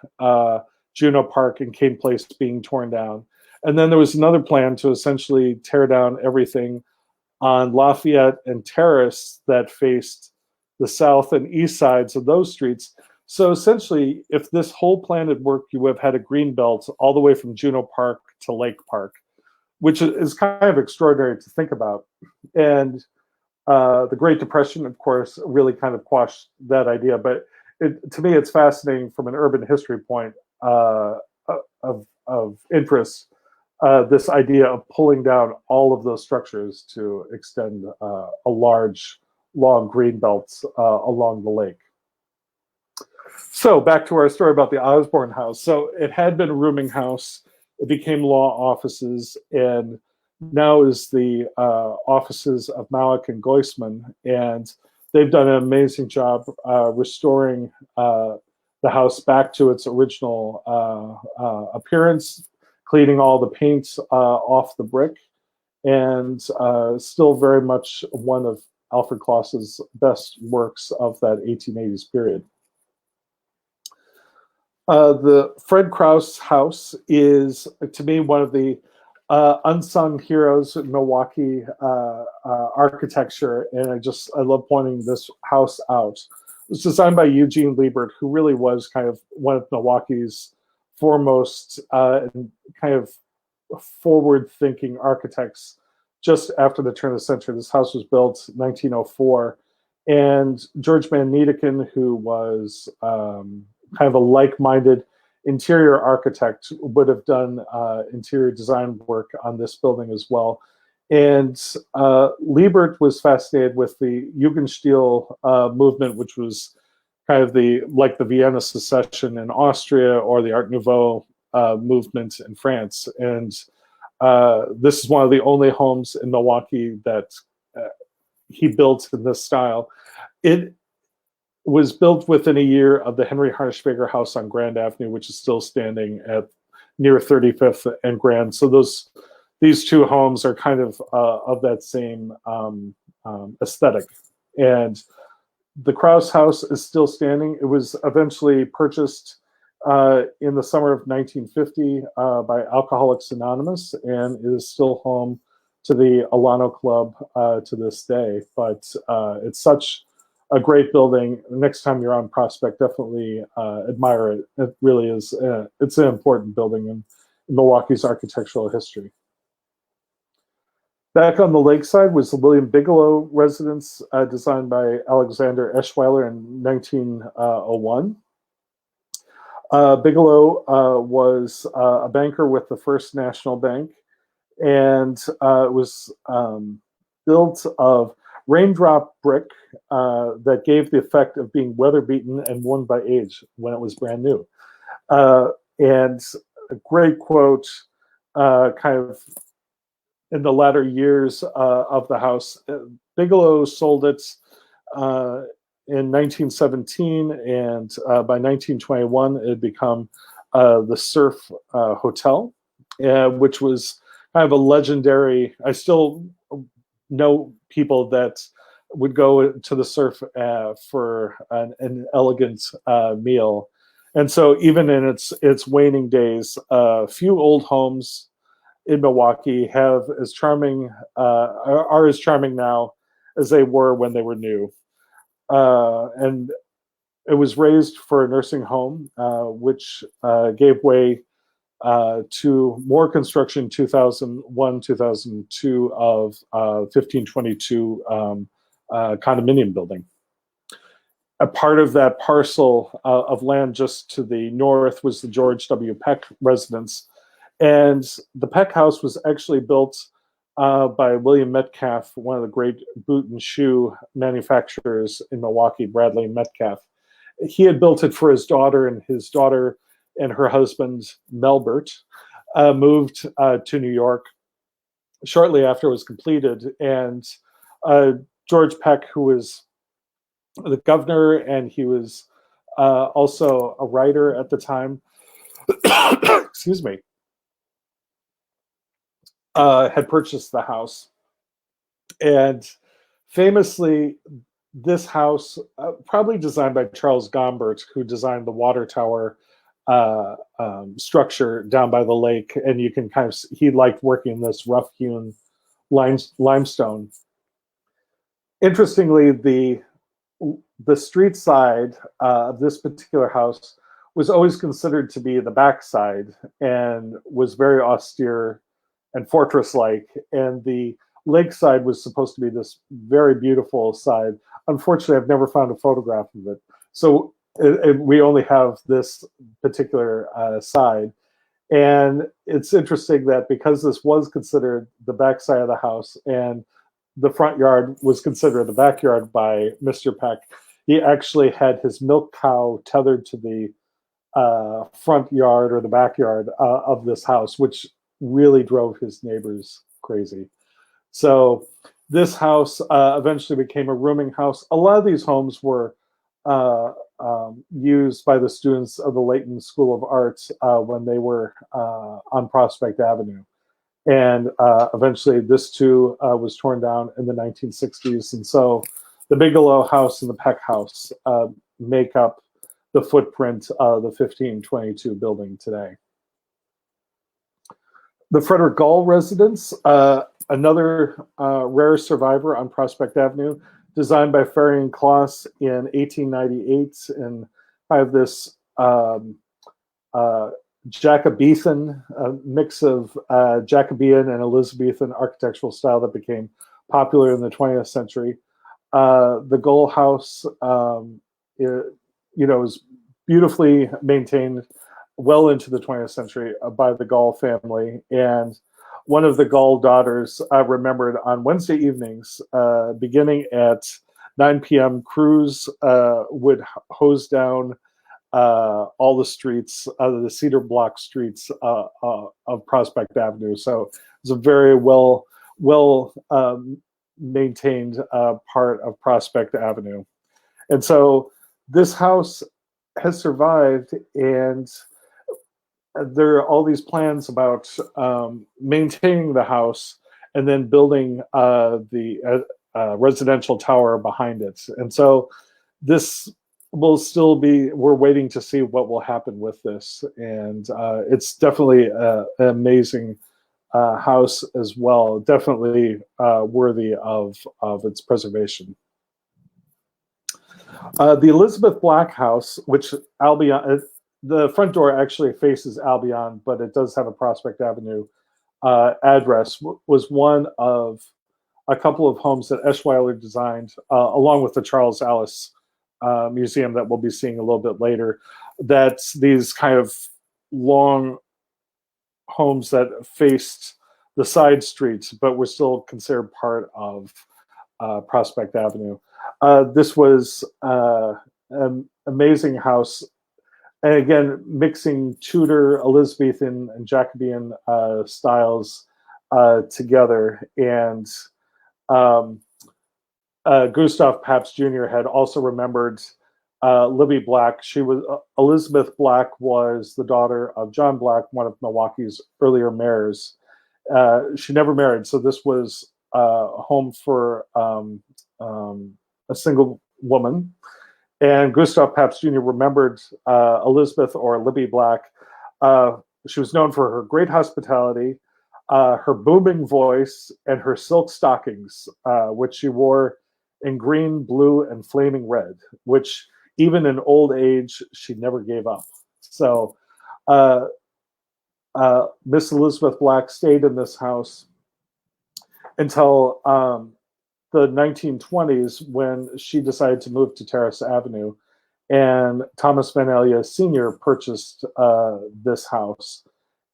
Juneau Park and Kane Place being torn down. And then there was another plan to essentially tear down everything on Lafayette and Terrace that faced the south and east sides of those streets. So essentially, if this whole plan had worked, you would have had a green belt all the way from Juneau Park to Lake Park, which is kind of extraordinary to think about. And the Great Depression, of course, really kind of quashed that idea. But to me, it's fascinating from an urban history point of interest, this idea of pulling down all of those structures to extend a large, long green belts along the lake. So back to our story about the Osborne House. So it had been a rooming house. It became law offices, and now is the offices of Malik and Goisman. And they've done an amazing job restoring the house back to its original appearance, cleaning all the paint off the brick, and still very much one of Alfred Kloss's best works of that 1880s period. The Fred Krause house is, to me, one of the unsung heroes in Milwaukee architecture, and I love pointing this house out. It was designed by Eugene Liebert, who really was kind of one of Milwaukee's foremost and kind of forward-thinking architects just after the turn of the century. This house was built in 1904, and George Van Niedeken, who was kind of a like-minded interior architect, would have done interior design work on this building as well. And Liebert was fascinated with the Jugendstil movement, which was kind of like the Vienna Secession in Austria or the Art Nouveau movement in France. And this is one of the only homes in Milwaukee that he built in this style. It was built within a year of the Henry Harshweger house on Grand Avenue, which is still standing at near 35th and Grand. So these two homes are kind of that same aesthetic. And the Krause house is still standing. It was eventually purchased in the summer of 1950 by Alcoholics Anonymous, and is still home to the Alano Club to this day. But it's such a great building. Next time you're on Prospect, definitely admire it. It really is. It's an important building in Milwaukee's architectural history. Back on the lakeside was the William Bigelow residence, designed by Alexander Eschweiler in 1901. Bigelow was a banker with the First National Bank, and it was built of raindrop brick that gave the effect of being weather-beaten and worn by age when it was brand new. And a great quote, kind of in the latter years of the house. Bigelow sold it in 1917, and by 1921 it had become the Surf Hotel, which was kind of a legendary. I still know people that would go to the Surf for an elegant meal. And so even in its waning days, few old homes in Milwaukee are as charming now as they were when they were new. And it was raised for a nursing home, which gave way to more construction in 2001, 2002 of 1522 condominium building. A part of that parcel of land just to the north was the George W. Peck residence. And the Peck House was actually built by William Metcalf, one of the great boot and shoe manufacturers in Milwaukee, Bradley Metcalf. He had built it for his daughter, and his daughter and her husband, Melbert, moved to New York shortly after it was completed. And George Peck, who was the governor, and he was also a writer at the time, excuse me, had purchased the house. And famously, this house, probably designed by Charles Gombert, who designed the water tower structure down by the lake. And you can kind of, he liked working in this rough-hewn limestone. Interestingly, the street side of this particular house was always considered to be the backside, and was very austere and fortress-like. And the lakeside was supposed to be this very beautiful side. Unfortunately, I've never found a photograph of it. So we only have this particular side. And it's interesting that because this was considered the backside of the house and the front yard was considered the backyard by Mr. Peck, he actually had his milk cow tethered to the front yard or the backyard of this house, which really drove his neighbors crazy. So this house eventually became a rooming house. A lot of these homes were used by the students of the Layton School of Arts when they were on Prospect Avenue. And eventually this too was torn down in the 1960s. And so the Bigelow House and the Peck House make up the footprint of the 1522 building today. The Frederick Gall residence, another rare survivor on Prospect Avenue, designed by Ferry and Kloss in 1898, and I have this Jacobean, a mix of Jacobean and Elizabethan architectural style that became popular in the 20th century. The Gall House, is beautifully maintained well into the 20th century by the Gall family. And one of the Gall daughters remembered on Wednesday evenings, beginning at 9 p.m., crews would hose down all the streets, the cedar block streets of Prospect Avenue. So it's a very well maintained part of Prospect Avenue. And so this house has survived, and there are all these plans about maintaining the house and then building the residential tower behind it. And so this will still be, we're waiting to see what will happen with this. And it's definitely an amazing house as well, definitely worthy of its preservation. The Elizabeth Black House, which Albion, the front door actually faces Albion, but it does have a Prospect Avenue address, was one of a couple of homes that Eschweiler designed, along with the Charles Alice Museum that we'll be seeing a little bit later. That's these kind of long homes that faced the side streets, but were still considered part of Prospect Avenue. This was an amazing house. And again, mixing Tudor, Elizabethan, and Jacobean styles together. And Gustav Pabst Jr. had also remembered Libby Black. She was Elizabeth Black was the daughter of John Black, one of Milwaukee's earlier mayors. She never married, so this was a home for a single woman. And Gustav Pabst Jr. remembered Elizabeth, or Libby Black. She was known for her great hospitality, her booming voice, and her silk stockings, which she wore in green, blue, and flaming red, which even in old age, she never gave up. So Miss Elizabeth Black stayed in this house until the 1920s, when she decided to move to Terrace Avenue, and Thomas Van Elia Sr. purchased this house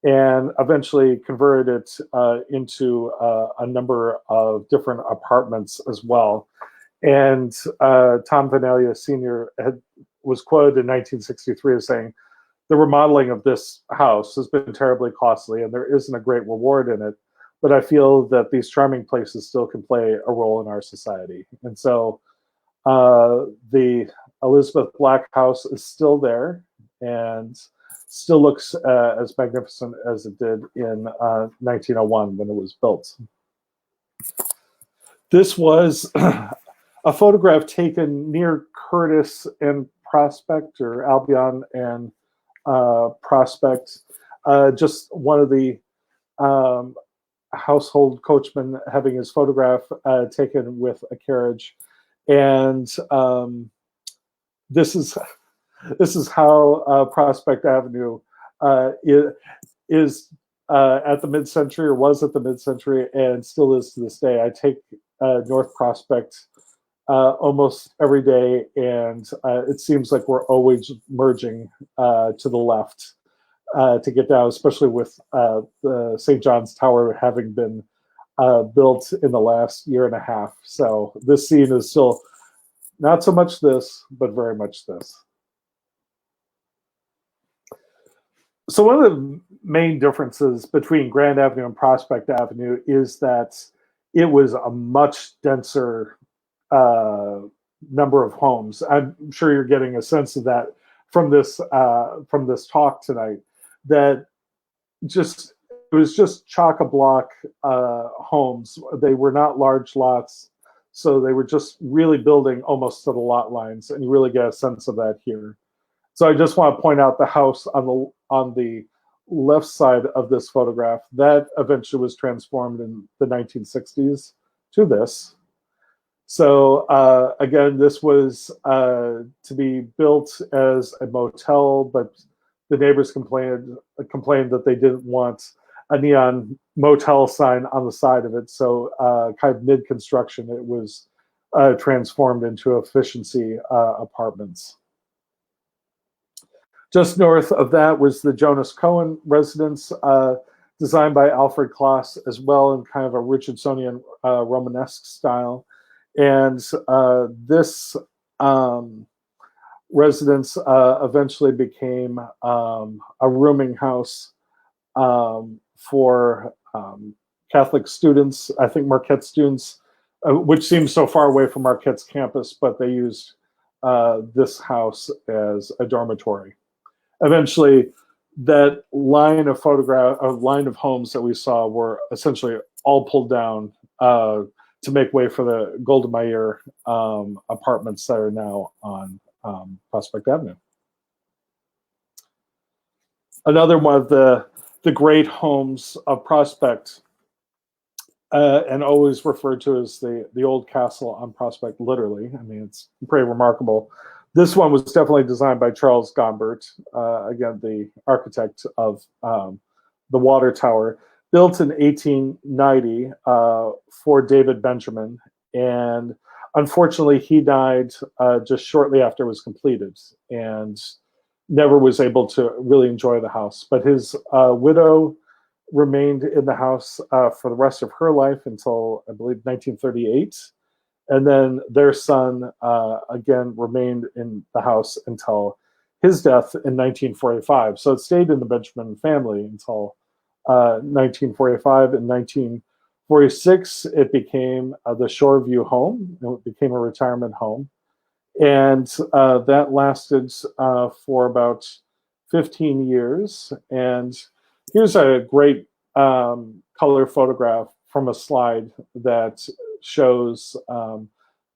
and eventually converted it into a number of different apartments as well. And Tom Van Elia Sr. was quoted in 1963 as saying, "The remodeling of this house has been terribly costly, and there isn't a great reward in it. But I feel that these charming places still can play a role in our society." And so the Elizabeth Black House is still there and still looks as magnificent as it did in 1901 when it was built. This was a photograph taken near Curtis and Prospect, or Albion and Prospect. Just one of the household coachman having his photograph taken with a carriage. And this is how Prospect Avenue is at the mid-century, or was at the mid-century, and still is to this day. I take North Prospect almost every day, and it seems like we're always merging to the left. to get down, especially with the St. John's Tower having been built in the last year and a half. So this scene is still not so much this, but very much this. So one of the main differences between Grand Avenue and Prospect Avenue is that it was a much denser number of homes. I'm sure you're getting a sense of that from this talk tonight. That it was just chock-a-block homes. They were not large lots, so they were just really building almost to the lot lines, and you really get a sense of that here. So I just want to point out the house on the left side of this photograph that eventually was transformed in the 1960s to this. So again, this was to be built as a motel, but the neighbors complained that they didn't want a neon motel sign on the side of it. So kind of mid-construction, it was transformed into efficiency apartments. Just north of that was the Jonas Cohen residence, designed by Alfred Kloss as well in kind of a Richardsonian Romanesque style. And this residence eventually became a rooming house for Catholic students, I think Marquette students, which seems so far away from Marquette's campus, but they used this house as a dormitory. Eventually, that line of homes that we saw were essentially all pulled down to make way for the Golda Meir apartments that are now on Prospect Avenue. Another one of the great homes of Prospect, and always referred to as the old castle on Prospect, literally. I mean, it's pretty remarkable. This one was definitely designed by Charles Gombert, again, the architect of the water tower, built in 1890 for David Benjamin. And unfortunately, he died just shortly after it was completed and never was able to really enjoy the house. But his widow remained in the house for the rest of her life until, I believe, 1938. And then their son, again, remained in the house until his death in 1945. So it stayed in the Benjamin family until 1945. In 1946, it became the Shoreview home. It became a retirement home. And that lasted for about 15 years. And here's a great color photograph from a slide that shows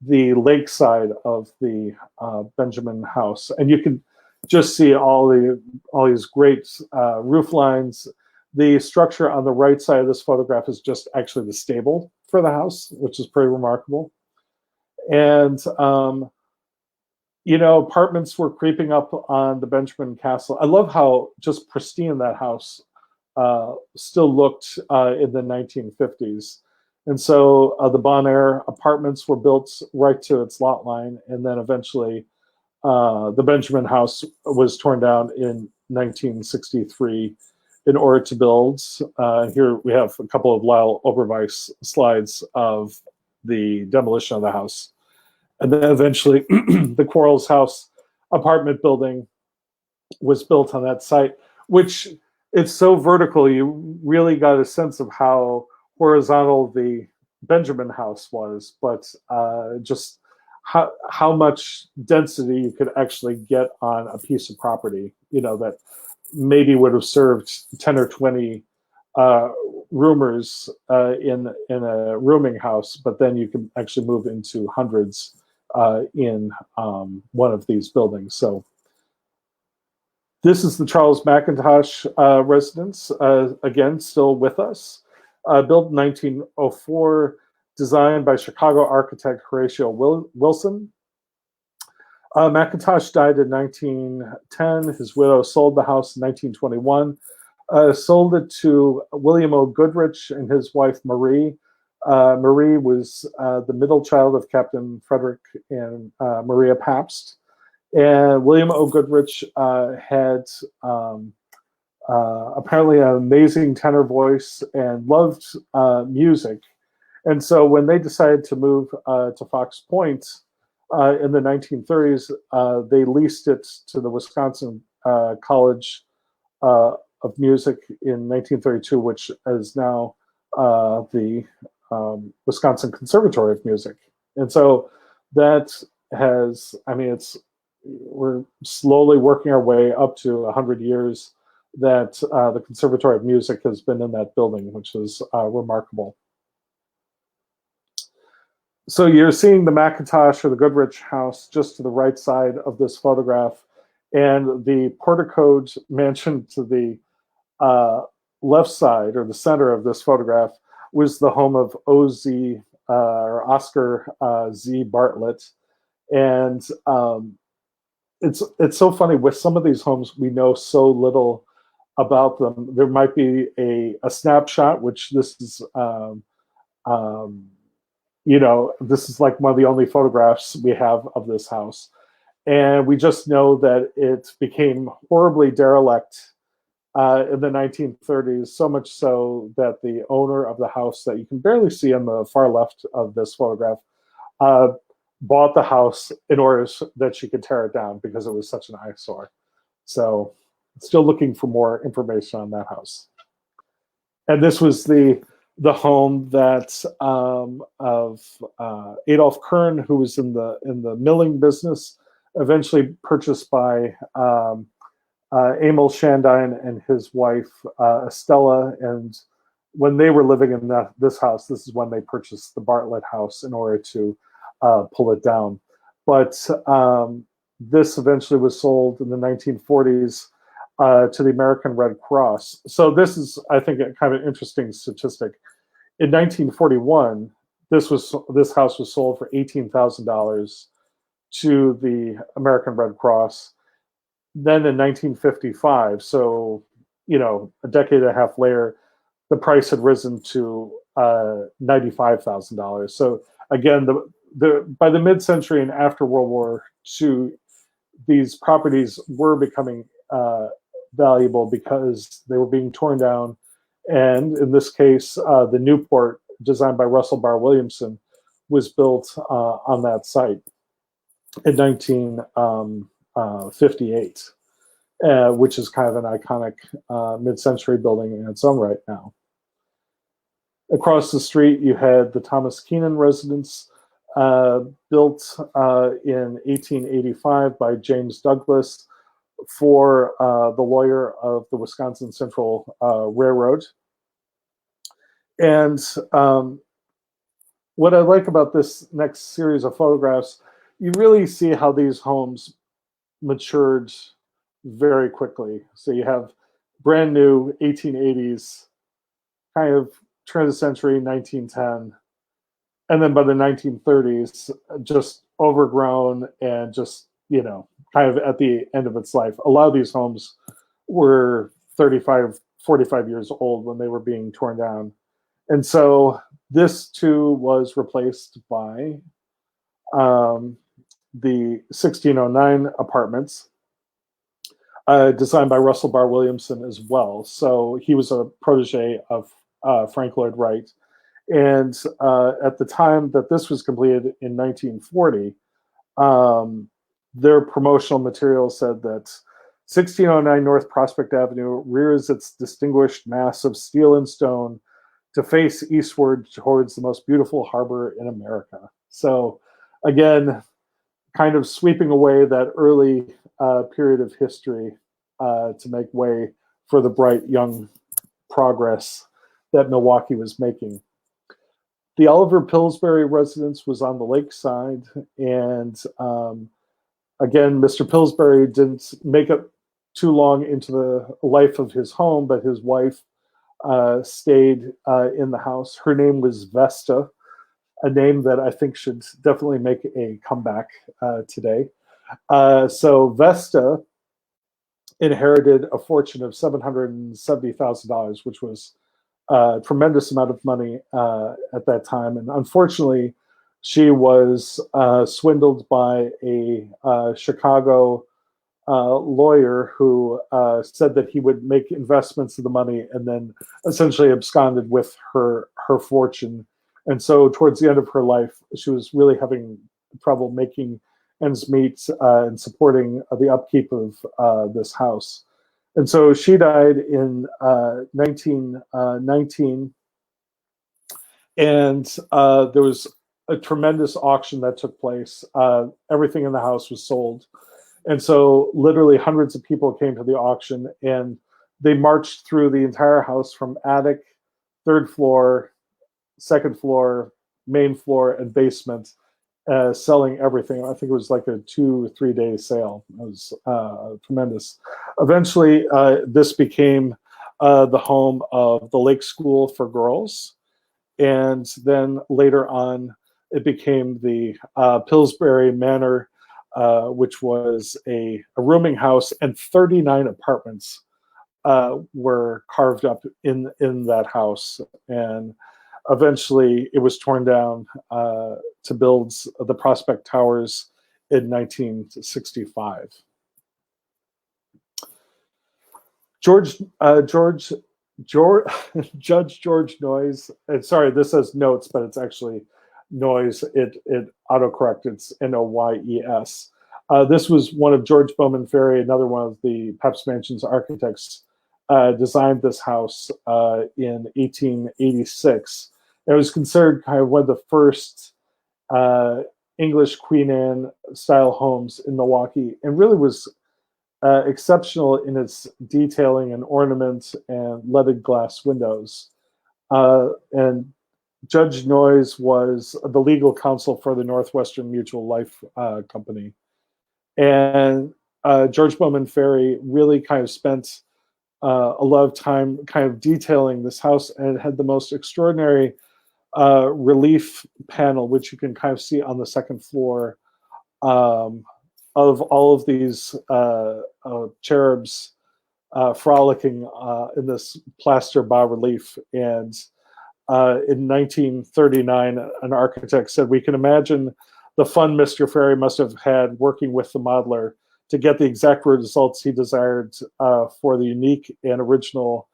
the lakeside of the Benjamin house, and you can just see all these great roof lines. The structure on the right side of this photograph is just actually the stable for the house, which is pretty remarkable. And apartments were creeping up on the Benjamin Castle. I love how just pristine that house still looked in the 1950s. And so the Bon Air apartments were built right to its lot line. And then eventually the Benjamin house was torn down in 1963 in order to build. Here we have a couple of Lyle Oberweis slides of the demolition of the house. And then eventually the Quarles House apartment building was built on that site, which it's so vertical, you really got a sense of how horizontal the Benjamin house was, but just how much density you could actually get on a piece of property, that maybe would have served 10 or 20 roomers in a rooming house, but then you can actually move into hundreds in one of these buildings. So this is the Charles McIntosh residence, again, still with us. Built in 1904, designed by Chicago architect Horatio Wilson. McIntosh died in 1910. His widow sold the house in 1921. Sold it to William O. Goodrich and his wife Marie. Marie was the middle child of Captain Frederick and Maria Pabst. And William O. Goodrich had apparently an amazing tenor voice and loved music. And so when they decided to move to Fox Point in the 1930s, they leased it to the Wisconsin College of Music in 1932, which is now the Wisconsin Conservatory of Music. And so that has, I mean, we're slowly working our way up to 100 years that the Conservatory of Music has been in that building, which is remarkable. So you're seeing the McIntosh or the Goodrich house just to the right side of this photograph, and the porticoed mansion to the left side or the center of this photograph was the home of O.Z. Or Oscar Z. Bartlett. And it's so funny, with some of these homes we know so little about them. There might be a snapshot, which this is this is like one of the only photographs we have of this house. And we just know that it became horribly derelict in the 1930s, so much so that the owner of the house that you can barely see on the far left of this photograph bought the house in order that she could tear it down because it was such an eyesore. So still looking for more information on that house. And this was the home that of Adolph Kern, who was in the milling business, eventually purchased by Emil Shandine and his wife Estella. And when they were living in this house, this is when they purchased the Bartlett house in order to pull it down. But this eventually was sold in the 1940s to the American Red Cross. So this is, I think, a kind of interesting statistic. In 1941, this house was sold for $18,000 to the American Red Cross. Then in 1955, so a decade and a half later, the price had risen to $95,000. So again, by the mid-century and after World War II, these properties were becoming valuable because they were being torn down. And in this case, the Newport, designed by Russell Barr Williamson, was built on that site in 1958, which is kind of an iconic mid-century building in its own right now. Across the street, you had the Thomas Keenan residence, built in 1885 by James Douglas for the lawyer of the Wisconsin Central Railroad. And what I like about this next series of photographs, you really see how these homes matured very quickly. So you have brand new 1880s, kind of turn of the century, 1910. And then by the 1930s, just overgrown and just, kind of at the end of its life. A lot of these homes were 35, 45 years old when they were being torn down. And so this too was replaced by the 1609 apartments, designed by Russell Barr Williamson as well. So he was a protege of Frank Lloyd Wright. And at the time that this was completed in 1940, their promotional material said that 1609 North Prospect Avenue rears its distinguished mass of steel and stone to face eastward towards the most beautiful harbor in America. So again, kind of sweeping away that early period of history to make way for the bright young progress that Milwaukee was making. The Oliver Pillsbury residence was on the lakeside, and again, Mr. Pillsbury didn't make it too long into the life of his home, but his wife stayed in the house. Her name was Vesta, a name that I think should definitely make a comeback today. So Vesta inherited a fortune of $770,000, which was a tremendous amount of money at that time. And unfortunately, she was swindled by a Chicago lawyer who said that he would make investments of the money and then essentially absconded with her fortune. And so towards the end of her life, she was really having trouble making ends meet and supporting the upkeep of this house. And so she died in 1919, and there was a tremendous auction that took place. Everything in the house was sold. And so literally hundreds of people came to the auction, and they marched through the entire house from attic, third floor, second floor, main floor, and basement, selling everything. I think it was like a 2 or 3 day sale. It was tremendous. Eventually, this became the home of the Lake School for Girls. And then later on, it became the Pillsbury Manor, which was a rooming house, and 39 apartments were carved up in that house. And eventually it was torn down to build the Prospect Towers in 1965. Judge George Noyes, and sorry, this says notes, but it's actually Noyes. It autocorrected. It's Noyes. This was one of George Bowman Ferry, another one of the Pabst Mansion's architects, designed this house in 1886. It was considered kind of one of the first English Queen Anne style homes in Milwaukee, and really was exceptional in its detailing and ornament and leaded glass windows. And Judge Noyes was the legal counsel for the Northwestern Mutual Life Company. And George Bowman Ferry really kind of spent a lot of time kind of detailing this house, and it had the most extraordinary relief panel, which you can kind of see on the second floor, of all of these cherubs frolicking in this plaster bas relief. And in 1939, an architect said, "We can imagine the fun Mr. Ferry must have had working with the modeler to get the exact results he desired for the unique and original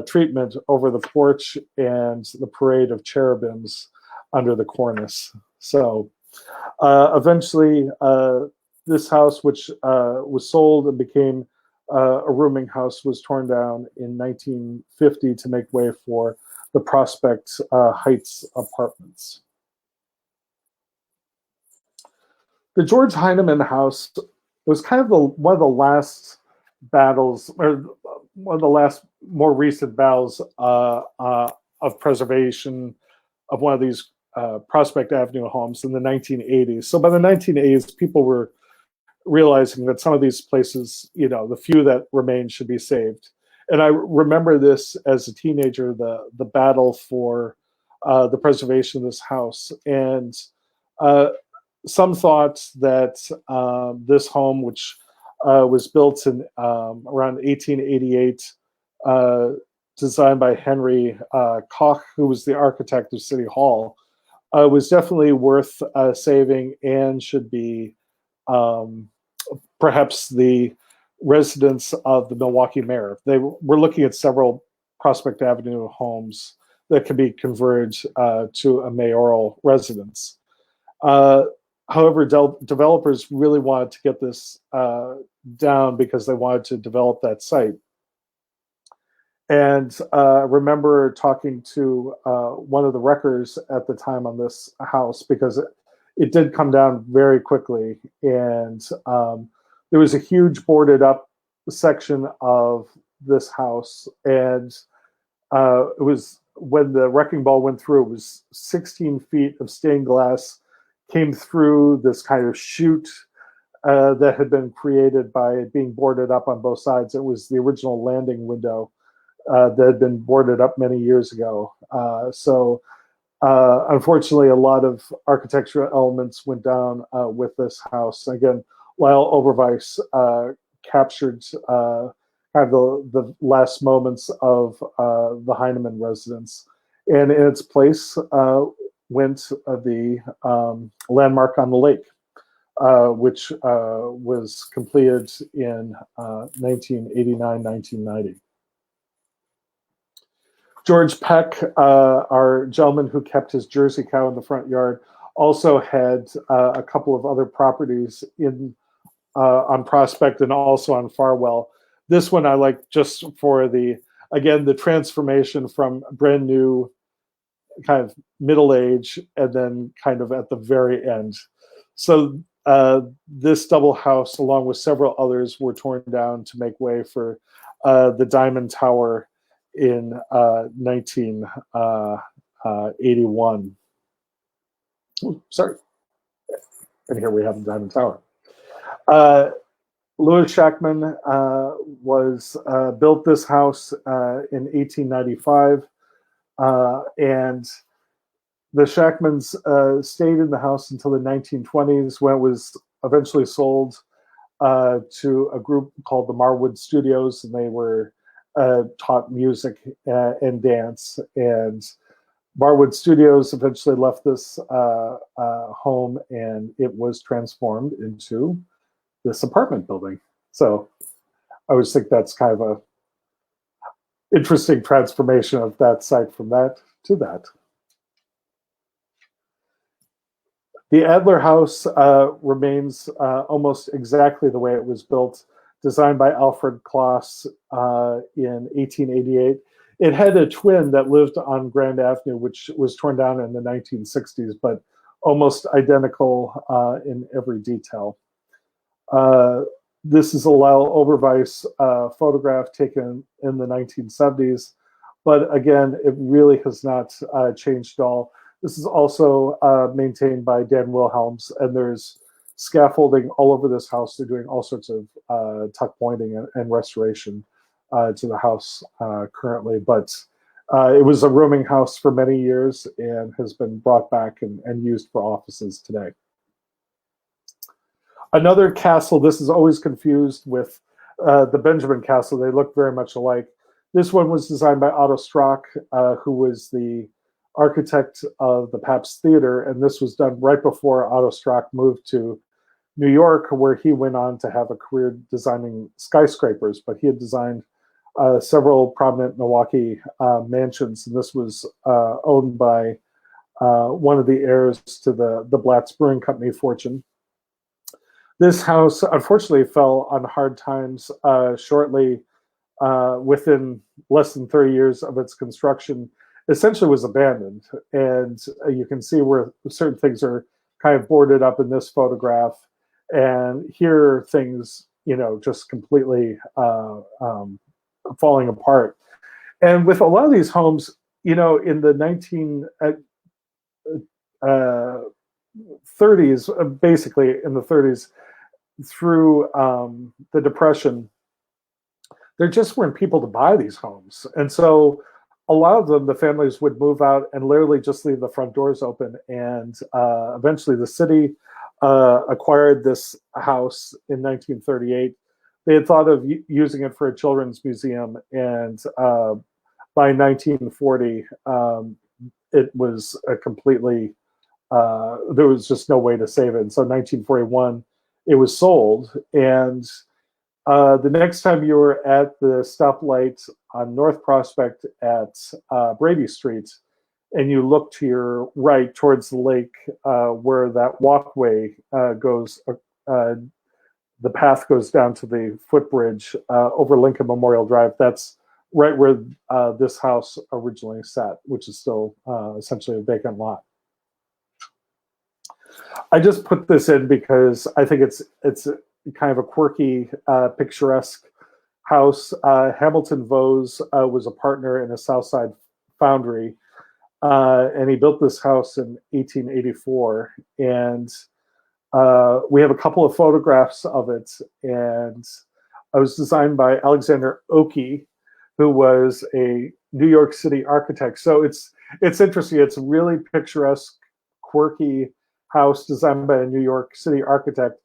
treatment over the porch and the parade of cherubims under the cornice." So eventually, this house, which was sold and became a rooming house, was torn down in 1950 to make way for the Prospect Heights apartments. The George Heinemann house was kind of one of the last battles, or one of the last more recent battles of preservation of one of these Prospect Avenue homes in the 1980s. So by the 1980s, people were realizing that some of these places, the few that remain, should be saved. And I remember this as a teenager, the battle for the preservation of this house. And some thought that this home, which was built in around 1888, designed by Henry Koch, who was the architect of City Hall, was definitely worth saving and should be perhaps the residence of the Milwaukee mayor. They were looking at several Prospect Avenue homes that could be converted to a mayoral residence. However, developers really wanted to get this down because they wanted to develop that site. And remember talking to one of the wreckers at the time on this house, because it did come down very quickly. And there was a huge boarded up section of this house. And it was, when the wrecking ball went through, it was 16 feet of stained glass came through this kind of chute that had been created by being boarded up on both sides. It was the original landing window that had been boarded up many years ago. So unfortunately, a lot of architectural elements went down with this house. Again, Lyle Overweiss captured kind of the last moments of the Heinemann residence. And in its place went the landmark on the lake. which was completed in 1989, 1990. George Peck, our gentleman who kept his Jersey cow in the front yard, also had a couple of other properties on Prospect and also on Farwell. This one I like just for the transformation from brand new, kind of middle age, and then kind of at the very end. So this double house, along with several others, were torn down to make way for the Diamond Tower in 1981. Sorry. And here we have the Diamond Tower. Louis Shackman built this house in 1895, and the Shackmans stayed in the house until the 1920s, when it was eventually sold to a group called the Marwood Studios, and they were taught music and dance. And Marwood Studios eventually left this home, and it was transformed into this apartment building. So I always think that's kind of a interesting transformation of that site from that to that. The Adler House remains almost exactly the way it was built, designed by Alfred Kloss in 1888. It had a twin that lived on Grand Avenue, which was torn down in the 1960s, but almost identical in every detail. This is a Lyle Overweiss photograph taken in the 1970s, but again, it really has not changed at all. This is also maintained by Dan Wilhelms, and there's scaffolding all over this house. They're doing all sorts of tuck pointing and restoration to the house currently, but it was a rooming house for many years and has been brought back and used for offices today. Another castle, this is always confused with the Benjamin Castle. They look very much alike. This one was designed by Otto Strack, who was the architect of the Pabst Theater, and this was done right before Otto Strack moved to New York, where he went on to have a career designing skyscrapers, but he had designed several prominent Milwaukee mansions, and this was owned by one of the heirs to the Blatz Brewing Company fortune. This house, unfortunately, fell on hard times shortly within less than 30 years of its construction. Essentially was abandoned, and you can see where certain things are kind of boarded up in this photograph, and here things, just completely falling apart. And with a lot of these homes, in the 1930s, basically in the 30s through the Depression, there just weren't people to buy these homes, and so a lot of them, the families would move out and literally just leave the front doors open. And eventually the city acquired this house in 1938. They had thought of using it for a children's museum. And by 1940, it was a completely, there was just no way to save it. And so 1941, it was sold. And the next time you were at the stoplight on North Prospect at Brady Street, and you look to your right towards the lake where that walkway goes, the path goes down to the footbridge over Lincoln Memorial Drive. That's right where this house originally sat, which is still essentially a vacant lot. I just put this in because I think it's kind of a quirky, picturesque house. Hamilton Vose was a partner in a Southside foundry, and he built this house in 1884. And we have a couple of photographs of it, and it was designed by Alexander Oakey, who was a New York City architect. So it's interesting. It's a really picturesque, quirky house designed by a New York City architect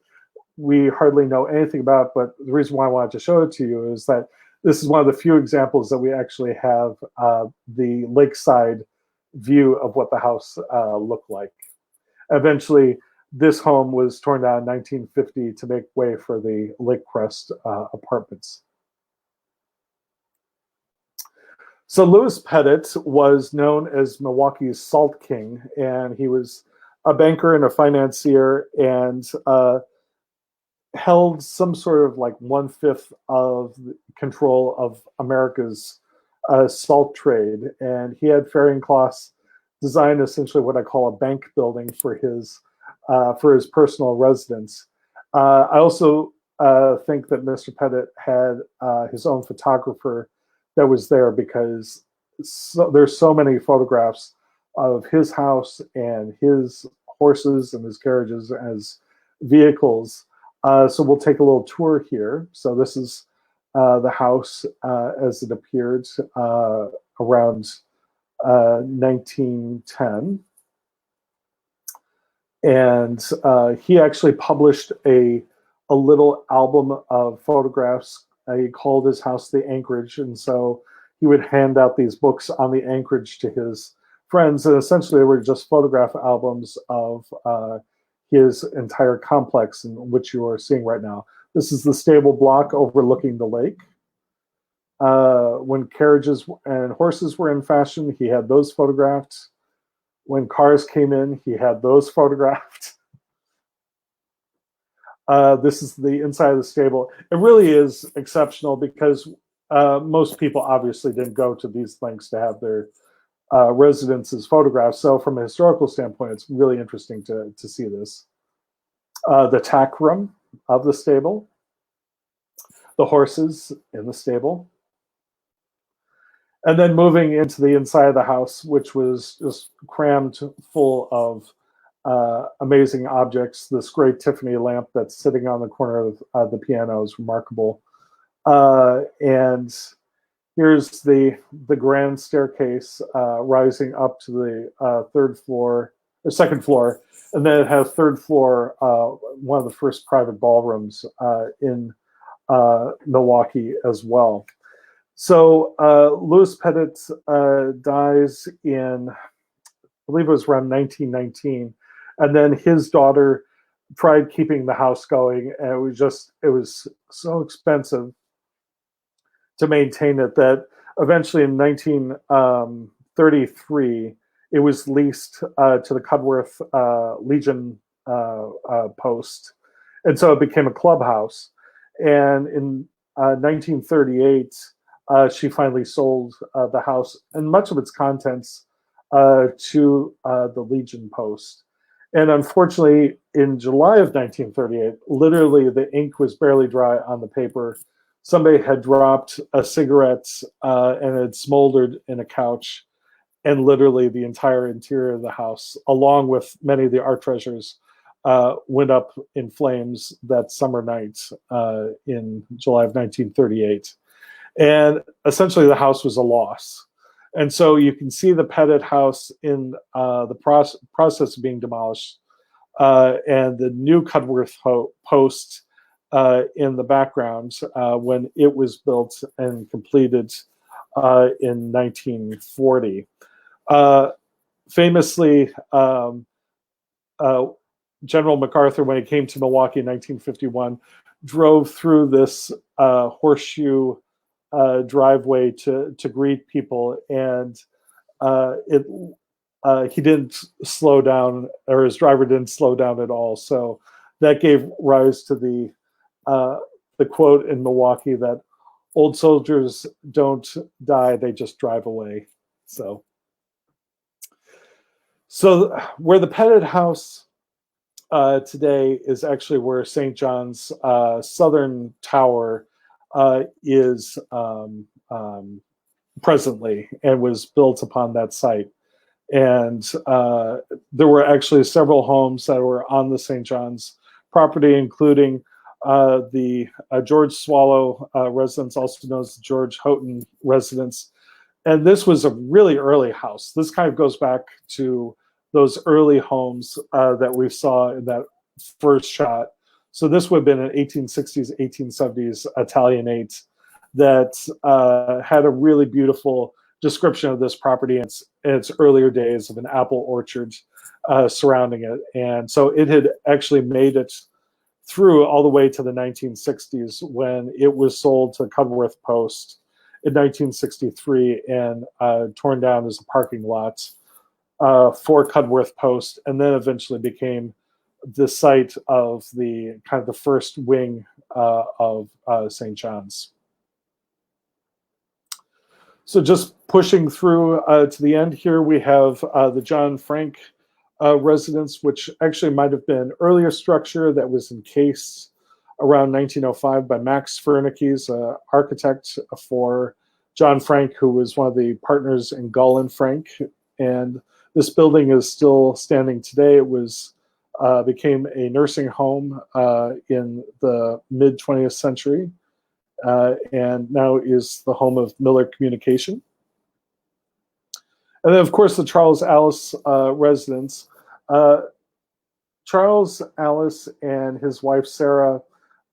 we hardly know anything about, but the reason why I wanted to show it to you is that this is one of the few examples that we actually have the lakeside view of what the house looked like. Eventually, this home was torn down in 1950 to make way for the Lake Crest apartments. So Louis Pettit was known as Milwaukee's Salt King, and he was a banker and a financier, and held some sort of like 1/5 of the control of America's salt trade. And he had Farringcloths design essentially what I call a bank building for his personal residence. I also think that Mr. Pettit had his own photographer that was there, because there's so many photographs of his house and his horses and his carriages as vehicles. So we'll take a little tour here. So this is the house as it appeared around 1910. And he actually published a little album of photographs. He called his house the Anchorage, and so he would hand out these books on the Anchorage to his friends, and essentially they were just photograph albums of his entire complex, in which you are seeing right now. This is the stable block overlooking the lake. When carriages and horses were in fashion, he had those photographed. When cars came in, he had those photographed. This is the inside of the stable. It really is exceptional, because most people obviously didn't go to these lengths to have their residences photographed. So from a historical standpoint, it's really interesting to see this. The tack room of the stable, the horses in the stable, and then moving into the inside of the house, which was just crammed full of amazing objects. This great Tiffany lamp that's sitting on the corner of the piano is remarkable. And here's the grand staircase rising up to the second floor, and then it has third floor, one of the first private ballrooms in Milwaukee as well. So Louis Pettit dies in, I believe it was around 1919, and then his daughter tried keeping the house going, and it was so expensive to maintain it that eventually in 1933 it was leased to the Cudworth Legion post, and so it became a clubhouse. And in 1938 she finally sold the house and much of its contents to the Legion post. And unfortunately, in July of 1938, literally the ink was barely dry on the paper. Somebody had dropped a cigarette and it smoldered in a couch, and literally the entire interior of the house, along with many of the art treasures, went up in flames that summer night in July of 1938. And essentially the house was a loss. And so you can see the Pettit house in the process of being demolished, and the new Cudworth post in the background when it was built and completed in 1940. Famously, General MacArthur, when he came to Milwaukee in 1951, drove through this horseshoe driveway to greet people, and he didn't slow down, or his driver didn't slow down at all. So that gave rise to the quote in Milwaukee that old soldiers don't die, they just drive away. So where the Pettit house today is actually where St. John's southern tower is presently, and was built upon that site. And there were actually several homes that were on the St. John's property, including the George Swallow residence, also known as the George Houghton residence. And this was a really early house. This kind of goes back to those early homes that we saw in that first shot. So this would have been an 1860s, 1870s Italianate that had a really beautiful description of this property in its earlier days of an apple orchard surrounding it. And so it had actually made it through all the way to the 1960s when it was sold to Cudworth Post in 1963 and torn down as a parking lot for Cudworth Post, and then eventually became the site of the kind of the first wing of St. John's. So just pushing through to the end here, we have the John Frank residence, which actually might have been an earlier structure that was encased around 1905 by Max Fernickies, architect for John Frank, who was one of the partners in Gull and Frank. And this building is still standing today. It was became a nursing home in the mid 20th century, and now is the home of Miller Communication. And then, of course, the Charles Alice residence. Charles Alice and his wife Sarah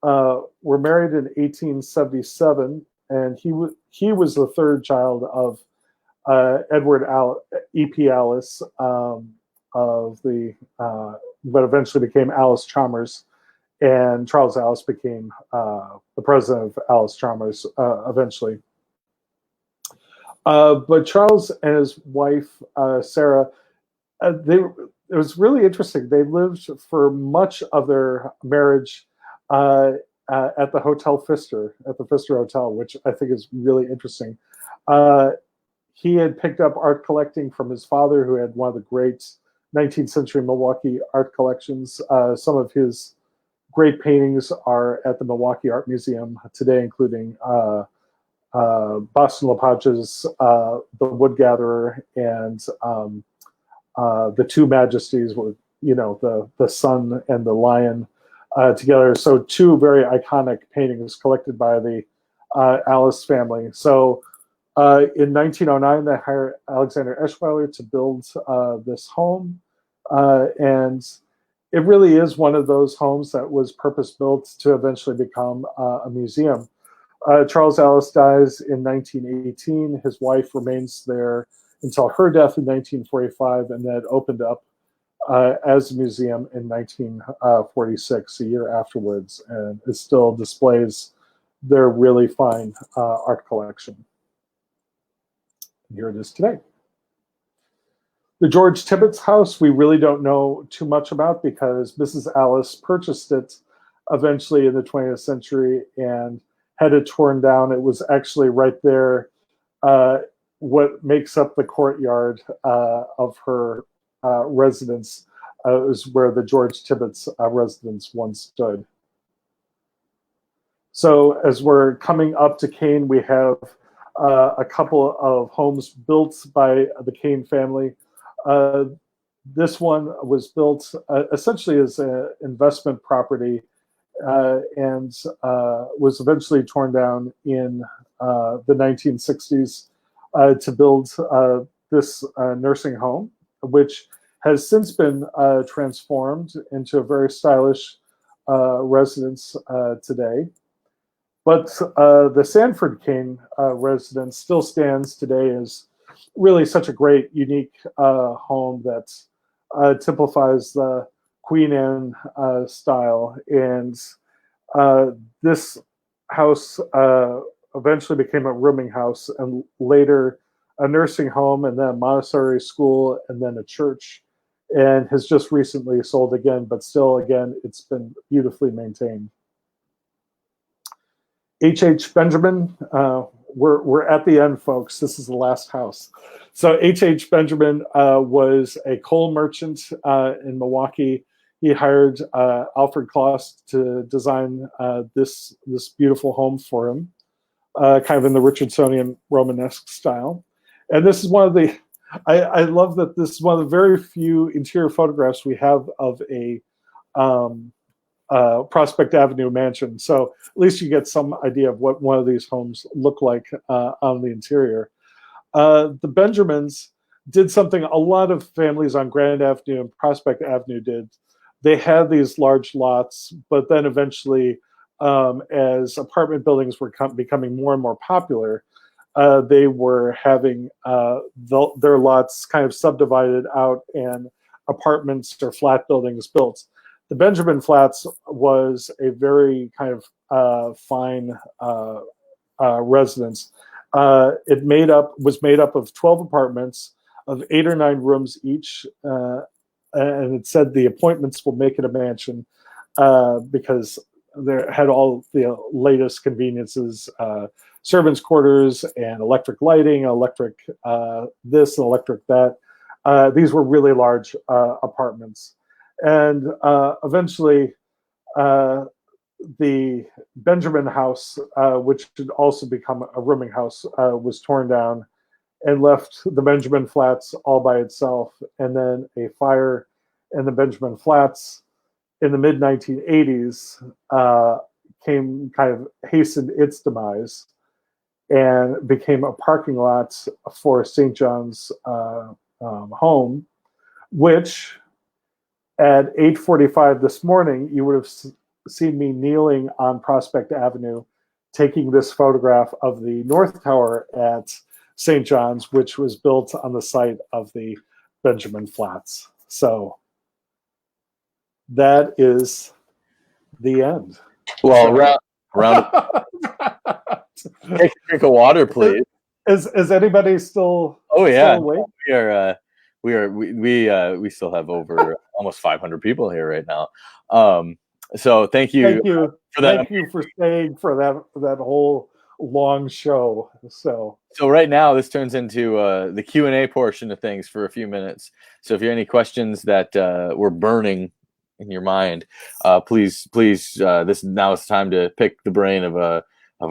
were married in 1877, and he was the third child of Edward E.P. Alice of the but eventually became Alice Chalmers, and Charles Alice became the president of Alice Chalmers eventually. But Charles and his wife Sarah, it was really interesting. They lived for much of their marriage at the Hotel Pfister, at the Pfister Hotel, which I think is really interesting. He had picked up art collecting from his father, who had one of the great 19th century Milwaukee art collections. Some of his great paintings are at the Milwaukee Art Museum today, including Boston LaPage's The Wood Gatherer and the Two Majesties, with the sun and the lion together. So two very iconic paintings collected by the Alice family. So in 1909, they hired Alexander Eschweiler to build this home, and it really is one of those homes that was purpose-built to eventually become a museum. Charles Alice dies in 1918. His wife remains there until her death in 1945, and then opened up as a museum in 1946, a year afterwards, and it still displays their really fine art collection. Here it is today. The George Tibbets house, we really don't know too much about because Mrs. Alice purchased it eventually in the 20th century and had it torn down. It was actually right there, what makes up the courtyard of her residence is where the George Tibbets residence once stood. So as we're coming up to Kane, we have a couple of homes built by the Kane family. This one was built essentially as an investment property and was eventually torn down in the 1960s to build this nursing home, which has since been transformed into a very stylish residence today. But the Sanford Kane residence still stands today as really such a great, unique home that typifies the Queen Anne style. And this house eventually became a rooming house and later a nursing home and then a Montessori school and then a church, and has just recently sold again, but still, again, it's been beautifully maintained. H.H. Benjamin, we're at the end, folks. This is the last house. So H.H. Benjamin was a coal merchant in Milwaukee. He hired Alfred Kloss to design this beautiful home for him, kind of in the Richardsonian Romanesque style. And this is one of the, I love that this is one of the very few interior photographs we have of a Prospect Avenue mansion. So at least you get some idea of what one of these homes look like on the interior. The Benjamins did something a lot of families on Grand Avenue and Prospect Avenue did. They had these large lots, but then eventually, as apartment buildings were becoming more and more popular, they were having their lots kind of subdivided out and apartments or flat buildings built. The Benjamin Flats was a very kind of fine residence. It was made up of 12 apartments of 8 or 9 rooms each, and it said the appointments will make it a mansion because there had all the latest conveniences, servants' quarters and electric lighting, electric this, electric that. These were really large apartments. And eventually, the Benjamin house, which should also become a rooming house, was torn down and left the Benjamin Flats all by itself. And then a fire in the Benjamin Flats in the mid 1980s came kind of hastened its demise and became a parking lot for St. John's home, which at 8:45 this morning, you would have seen me kneeling on Prospect Avenue, taking this photograph of the North Tower at St. John's, which was built on the site of the Benjamin Flats. So that is the end. Well, round take a drink of water, please. Is anybody still? Oh yeah, still awake? we still have over almost 500 people here right now. So thank you for that. Thank you for staying for that whole long show. So right now this turns into the Q&A portion of things for a few minutes. So if you have any questions that were burning in your mind, please this now is time to pick the brain of a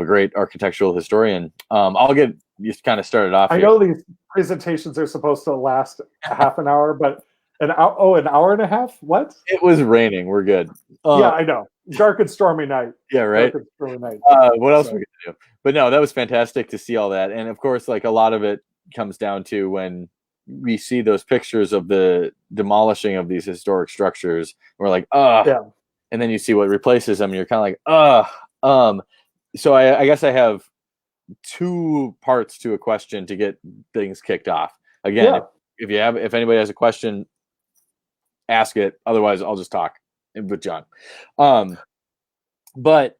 great architectural historian. I'll get just kind of started off. I know these presentations are supposed to last a half an hour, but an hour and a half? What? It was raining. We're good. Yeah, I know. Dark and stormy night. Yeah, right. Dark and stormy night. What else we gonna do? But no, that was fantastic to see all that, and of course, like a lot of it comes down to when we see those pictures of the demolishing of these historic structures. We're like, yeah. And then you see what replaces them, and you're kind of like, So I guess I have 2 parts to a question to get things kicked off. Again, if anybody has a question, ask it. Otherwise, I'll just talk with John. But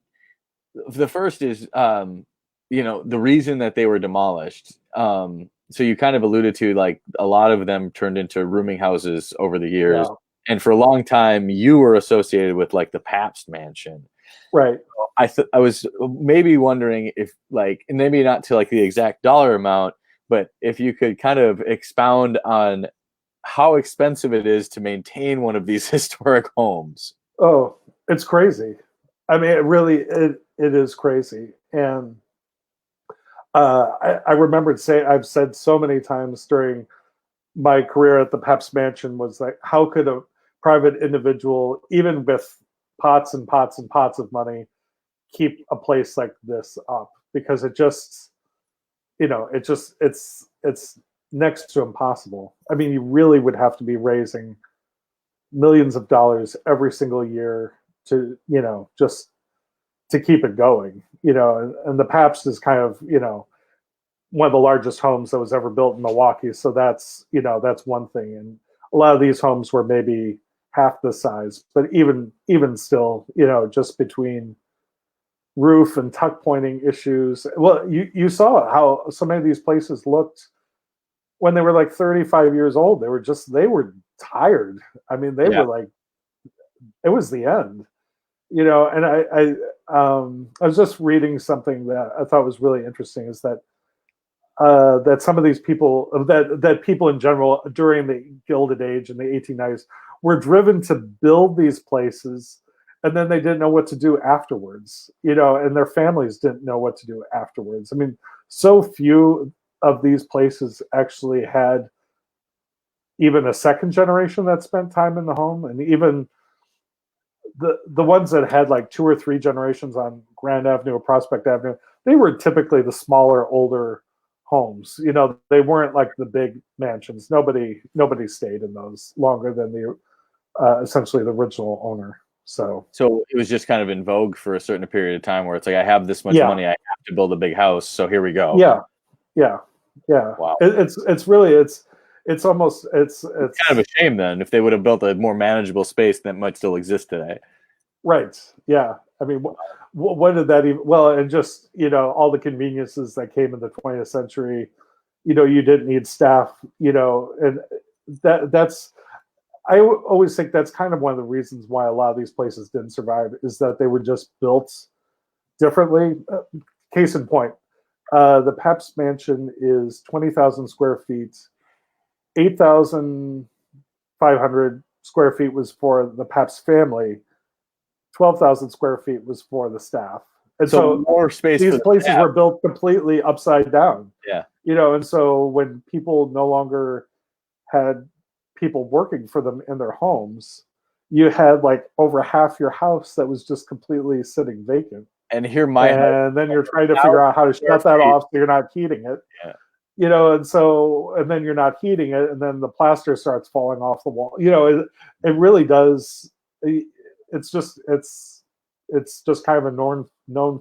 the first is, the reason that they were demolished. So you kind of alluded to, like, a lot of them turned into rooming houses over the years. Yeah. And for a long time, you were associated with, like, the Pabst mansion. Right. I was maybe wondering if, like, and maybe not to, like, the exact dollar amount, but if you could kind of expound on how expensive it is to maintain one of these historic homes. Oh, it's crazy. I mean, it is crazy. And I remembered I've said so many times during my career at the Pabst Mansion was like, how could a private individual, even with pots and pots and pots of money, keep a place like this up? Because it just, it's next to impossible. I mean, you really would have to be raising millions of dollars every single year to, just to keep it going, and the Pabst is kind of, one of the largest homes that was ever built in Milwaukee. So that's one thing. And a lot of these homes were maybe half the size, but even still, just between roof and tuck pointing issues. Well, you saw how so many of these places looked when they were like 35 years old. They were tired. I mean, they were like, it was the end, and I was just reading something that I thought was really interesting, is that that some of these people, that people in general during the Gilded Age in the 1890s were driven to build these places, and then they didn't know what to do afterwards, and their families didn't know what to do afterwards. I mean, so few of these places actually had even a second generation that spent time in the home, and even the ones that had like 2 or 3 generations on Grand Avenue or Prospect Avenue, they were typically the smaller, older homes. They weren't like the big mansions. Nobody stayed in those longer than the essentially the original owner. So it was just kind of in vogue for a certain period of time where it's like, I have this much money, I have to build a big house, so here we go. Yeah, Yeah, yeah. Wow. It's really it's almost It's kind of a shame then if they would have built a more manageable space that might still exist today. right. Yeah. I mean, what did that even? Well, and just all the conveniences that came in the 20th century. You didn't need staff. And that's always think that's kind of one of the reasons why a lot of these places didn't survive is that they were just built differently. Case in point, the Pabst Mansion is 20,000 square feet. 8,500 square feet was for the Pabst family. 12,000 square feet was for the staff. And So more space for these the places staff. were built completely upside down. Yeah. And so when people no longer had people working for them in their homes, you had like over half your house that was just completely sitting vacant. And here my house, And then you're trying to figure out how to shut that off so you're not heating it. Yeah. And then you're not heating it, and then the plaster starts falling off the wall. It really does. It's just kind of a known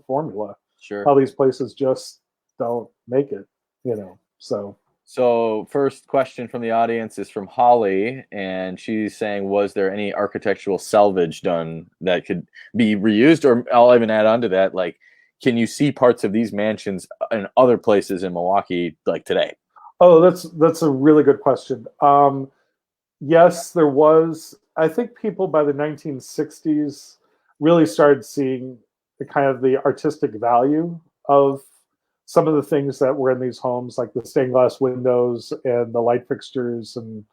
formula. Sure. How these places just don't make it. So first question from the audience is from Holly, and she's saying, was there any architectural salvage done that could be reused? Or I'll even add on to that, like, can you see parts of these mansions in other places in Milwaukee like today? Oh, that's a really good question. Yes, there was. I think people by the 1960s really started seeing the artistic value of some of the things that were in these homes, like the stained glass windows and the light fixtures and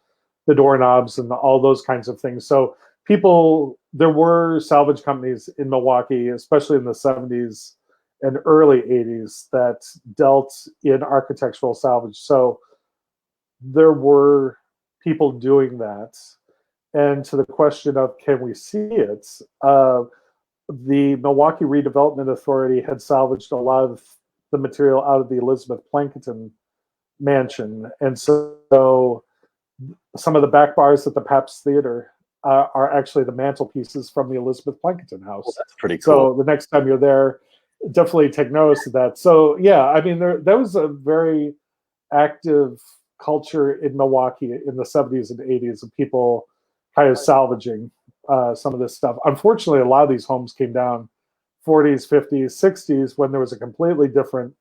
the doorknobs and all those kinds of things. So there were salvage companies in Milwaukee, especially in the 70s and early 80s, that dealt in architectural salvage. So there were people doing that. And to the question of can we see it, the Milwaukee Redevelopment Authority had salvaged a lot of the material out of the Elizabeth Plankinton mansion. And so some of the back bars at the Pabst Theater are actually the mantelpieces from the Elizabeth Plankinton house. Well, that's pretty cool. So the next time you're there, definitely take notice of that. So yeah, I mean, there was a very active culture in Milwaukee in the 70s and 80s of people kind of salvaging some of this stuff. Unfortunately, a lot of these homes came down 40s, 50s, 60s when there was a completely different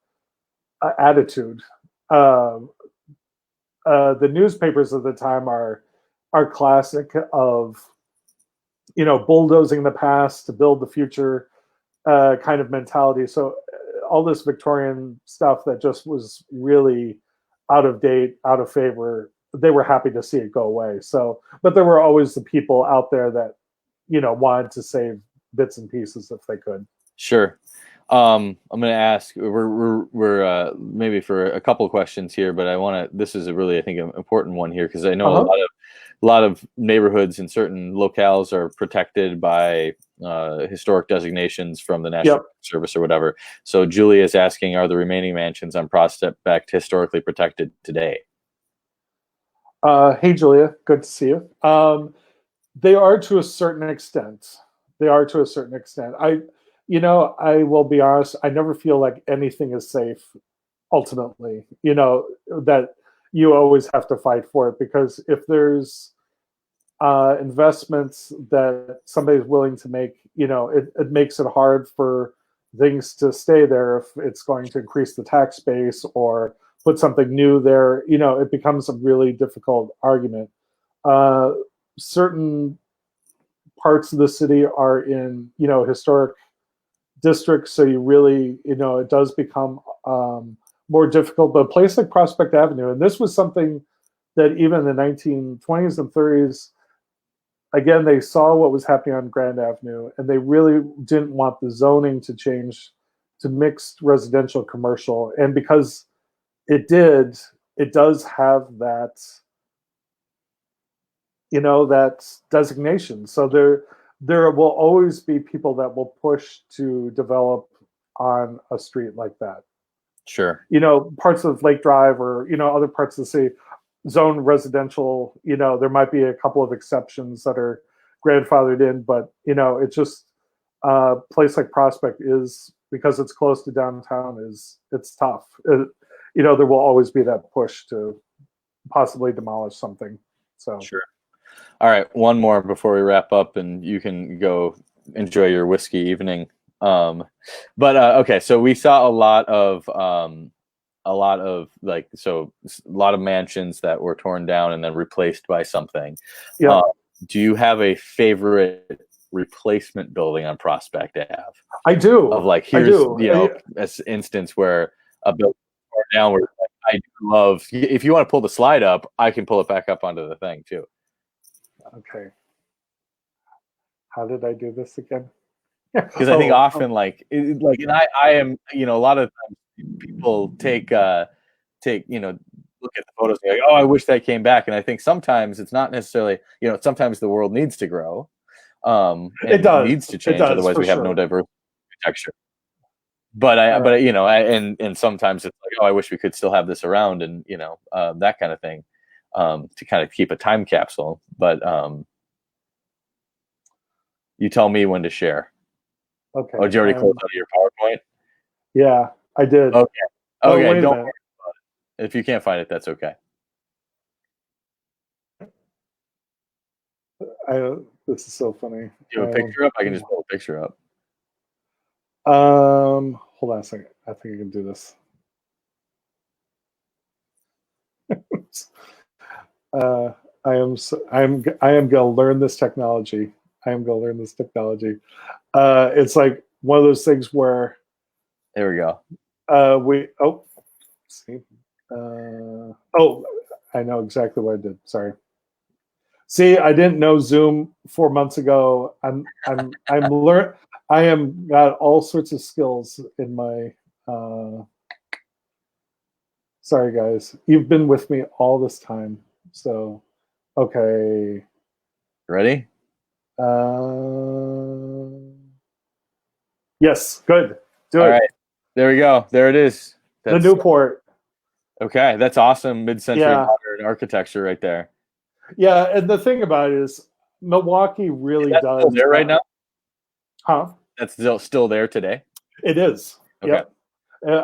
attitude. The newspapers of the time are classic of bulldozing the past to build the future kind of mentality. So all this Victorian stuff that just was really out of date, out of favor, they were happy to see it go away. So, but there were always the people out there that wanted to save bits and pieces if they could. Sure. I'm going to ask. We're maybe for a couple of questions here, but I want to. This is a really, I think, an important one here because I know a lot of neighborhoods in certain locales are protected by historic designations from the National Service or whatever. So Julia is asking, are the remaining mansions on Prospect historically protected today? Hey, Julia, good to see you. They are to a certain extent. I will be honest, I never feel like anything is safe ultimately, that you always have to fight for it, because if there's investments that somebody's willing to make, it makes it hard for things to stay there if it's going to increase the tax base or put something new there. It becomes a really difficult argument. Certain parts of the city are in, historic districts, so you really, it does become more difficult. But a place like Prospect Avenue, and this was something that even in the 1920s and 30s, again, they saw what was happening on Grand Avenue, and they really didn't want the zoning to change to mixed residential commercial. And because it does have that, that designation. So there will always be people that will push to develop on a street like that. Sure. Parts of Lake Drive or, other parts of the city, zone residential, there might be a couple of exceptions that are grandfathered in, but, it's just a place like Prospect is, because it's close to downtown, it's tough. there will always be that push to possibly demolish something. So Sure. All right, one more before we wrap up, and you can go enjoy your whiskey evening. But okay, so we saw a lot of like, so a lot of mansions that were torn down and then replaced by something. yeah, Do you have a favorite replacement building on Prospect Ave? I do. Of like, I here's do. an instance where a building torn down, where like, I do love, if you want to pull the slide up, I can pull it back up onto the thing too. Okay. How did I do this again? Because I think often and I am, a lot of times people take look at the photos and like, oh, I wish that came back. And I think sometimes it's not necessarily, sometimes the world needs to grow. And it does. Needs to change, otherwise we have no diverse texture. But and sometimes it's like, oh, I wish we could still have this around, and that kind of thing, to kind of keep a time capsule. But you tell me when to share. Okay. Oh, did you already close out of your PowerPoint? Yeah, I did. Okay. Okay. Wait Don't worry about it. If you can't find it, that's okay. This is so funny. Do you have a picture up? I can just pull a picture up. Hold on a second. I think I can do this. I am going to learn this technology. It's like one of those things where. There we go. I know exactly what I did. Sorry. See, I didn't know Zoom 4 months ago. I am got all sorts of skills in my. Sorry, guys. You've been with me all this time. So, okay. Ready? Yes, good. Do all it. Right. There we go. There it is. That's the Newport. Okay, that's awesome. Mid-century modern architecture right there. Yeah, and the thing about it is, Milwaukee really does. Still there right now? Huh? That's still there today? It is. Okay. Yep.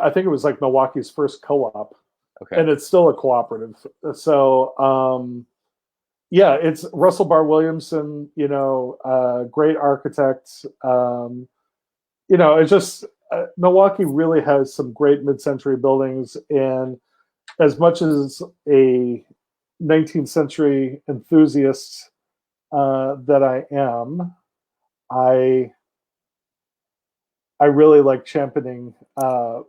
I think it was like Milwaukee's first co-op. Okay. And it's still a cooperative. So, it's Russell Barr Williamson, great architect. It's just Milwaukee really has some great mid-century buildings. And as much as a 19th century enthusiast that I am, I really like championing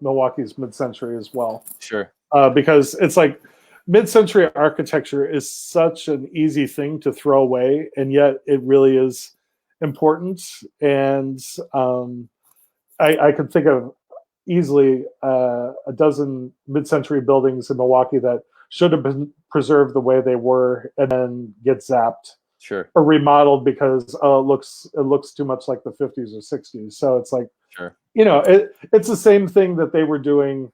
Milwaukee's mid-century as well. Sure. Because it's like mid-century architecture is such an easy thing to throw away, and yet it really is important. And I can think of easily a dozen mid-century buildings in Milwaukee that should have been preserved the way they were and then get zapped. Sure. Or remodeled because it looks too much like the 50s or 60s. So it's like, sure. It's the same thing that they were doing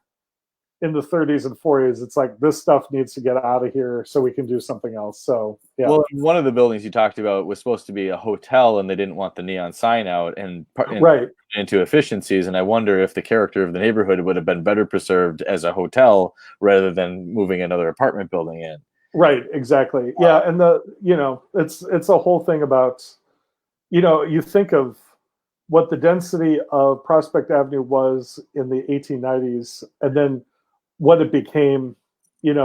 in the 30s and 40s. It's like, this stuff needs to get out of here so we can do something else. So yeah. Well, one of the buildings you talked about was supposed to be a hotel, and they didn't want the neon sign out and right into efficiencies. And I wonder if the character of the neighborhood would have been better preserved as a hotel rather than moving another apartment building in. Right, exactly. Yeah, and it's a whole thing about, you think of what the density of Prospect Avenue was in the 1890s, and then what it became, kind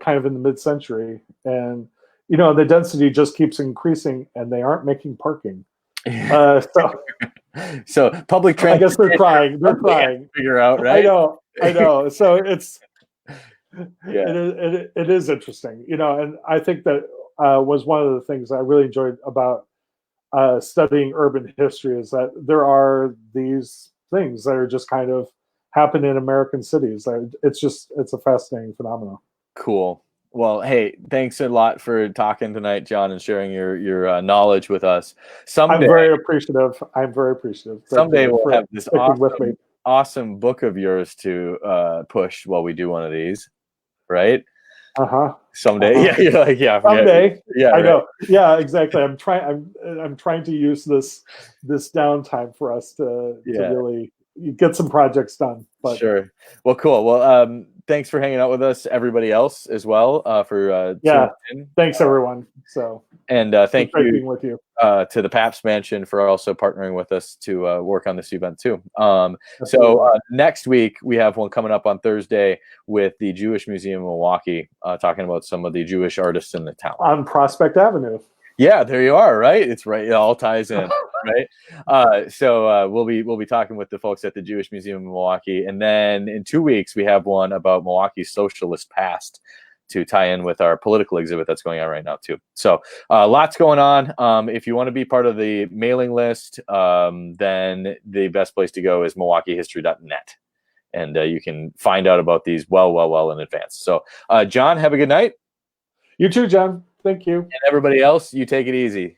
of in the mid-century, and the density just keeps increasing, and they aren't making parking. So public transportation. I guess they're trying. They're trying. Figure out, right? I know. So it's. Yeah. It is interesting, and I think that was one of the things I really enjoyed about studying urban history, is that there are these things that are just kind of happen in American cities. It's a fascinating phenomenon. Cool. Well, hey, thanks a lot for talking tonight, John, and sharing your knowledge with us. Someday, I'm very appreciative. Someday we'll have this awesome book of yours to push while we do one of these. Right? Someday. Yeah, you're like, yeah. Someday. Yeah, I know. Yeah, exactly. I'm trying to use this downtime for us to really get some projects done. But sure. Well, cool. Well, thanks for hanging out with us, everybody else as well, for tuning Yeah. in. Thanks, everyone. So, And thank great you being with you. to the Pabst Mansion for also partnering with us to work on this event too. So Absolutely. next week we have one coming up on Thursday with the Jewish Museum in Milwaukee, talking about some of the Jewish artists in the town. On Prospect Avenue. Yeah, there you are. Right, it's right. It all ties in. Right. So we'll be talking with the folks at the Jewish Museum in Milwaukee, and then in 2 weeks we have one about Milwaukee's socialist past to tie in with our political exhibit that's going on right now too. So lots going on. If you want to be part of the mailing list, then the best place to go is MilwaukeeHistory.net, and you can find out about these well in advance. So John, have a good night. You too, John. Thank you. And everybody else, you take it easy.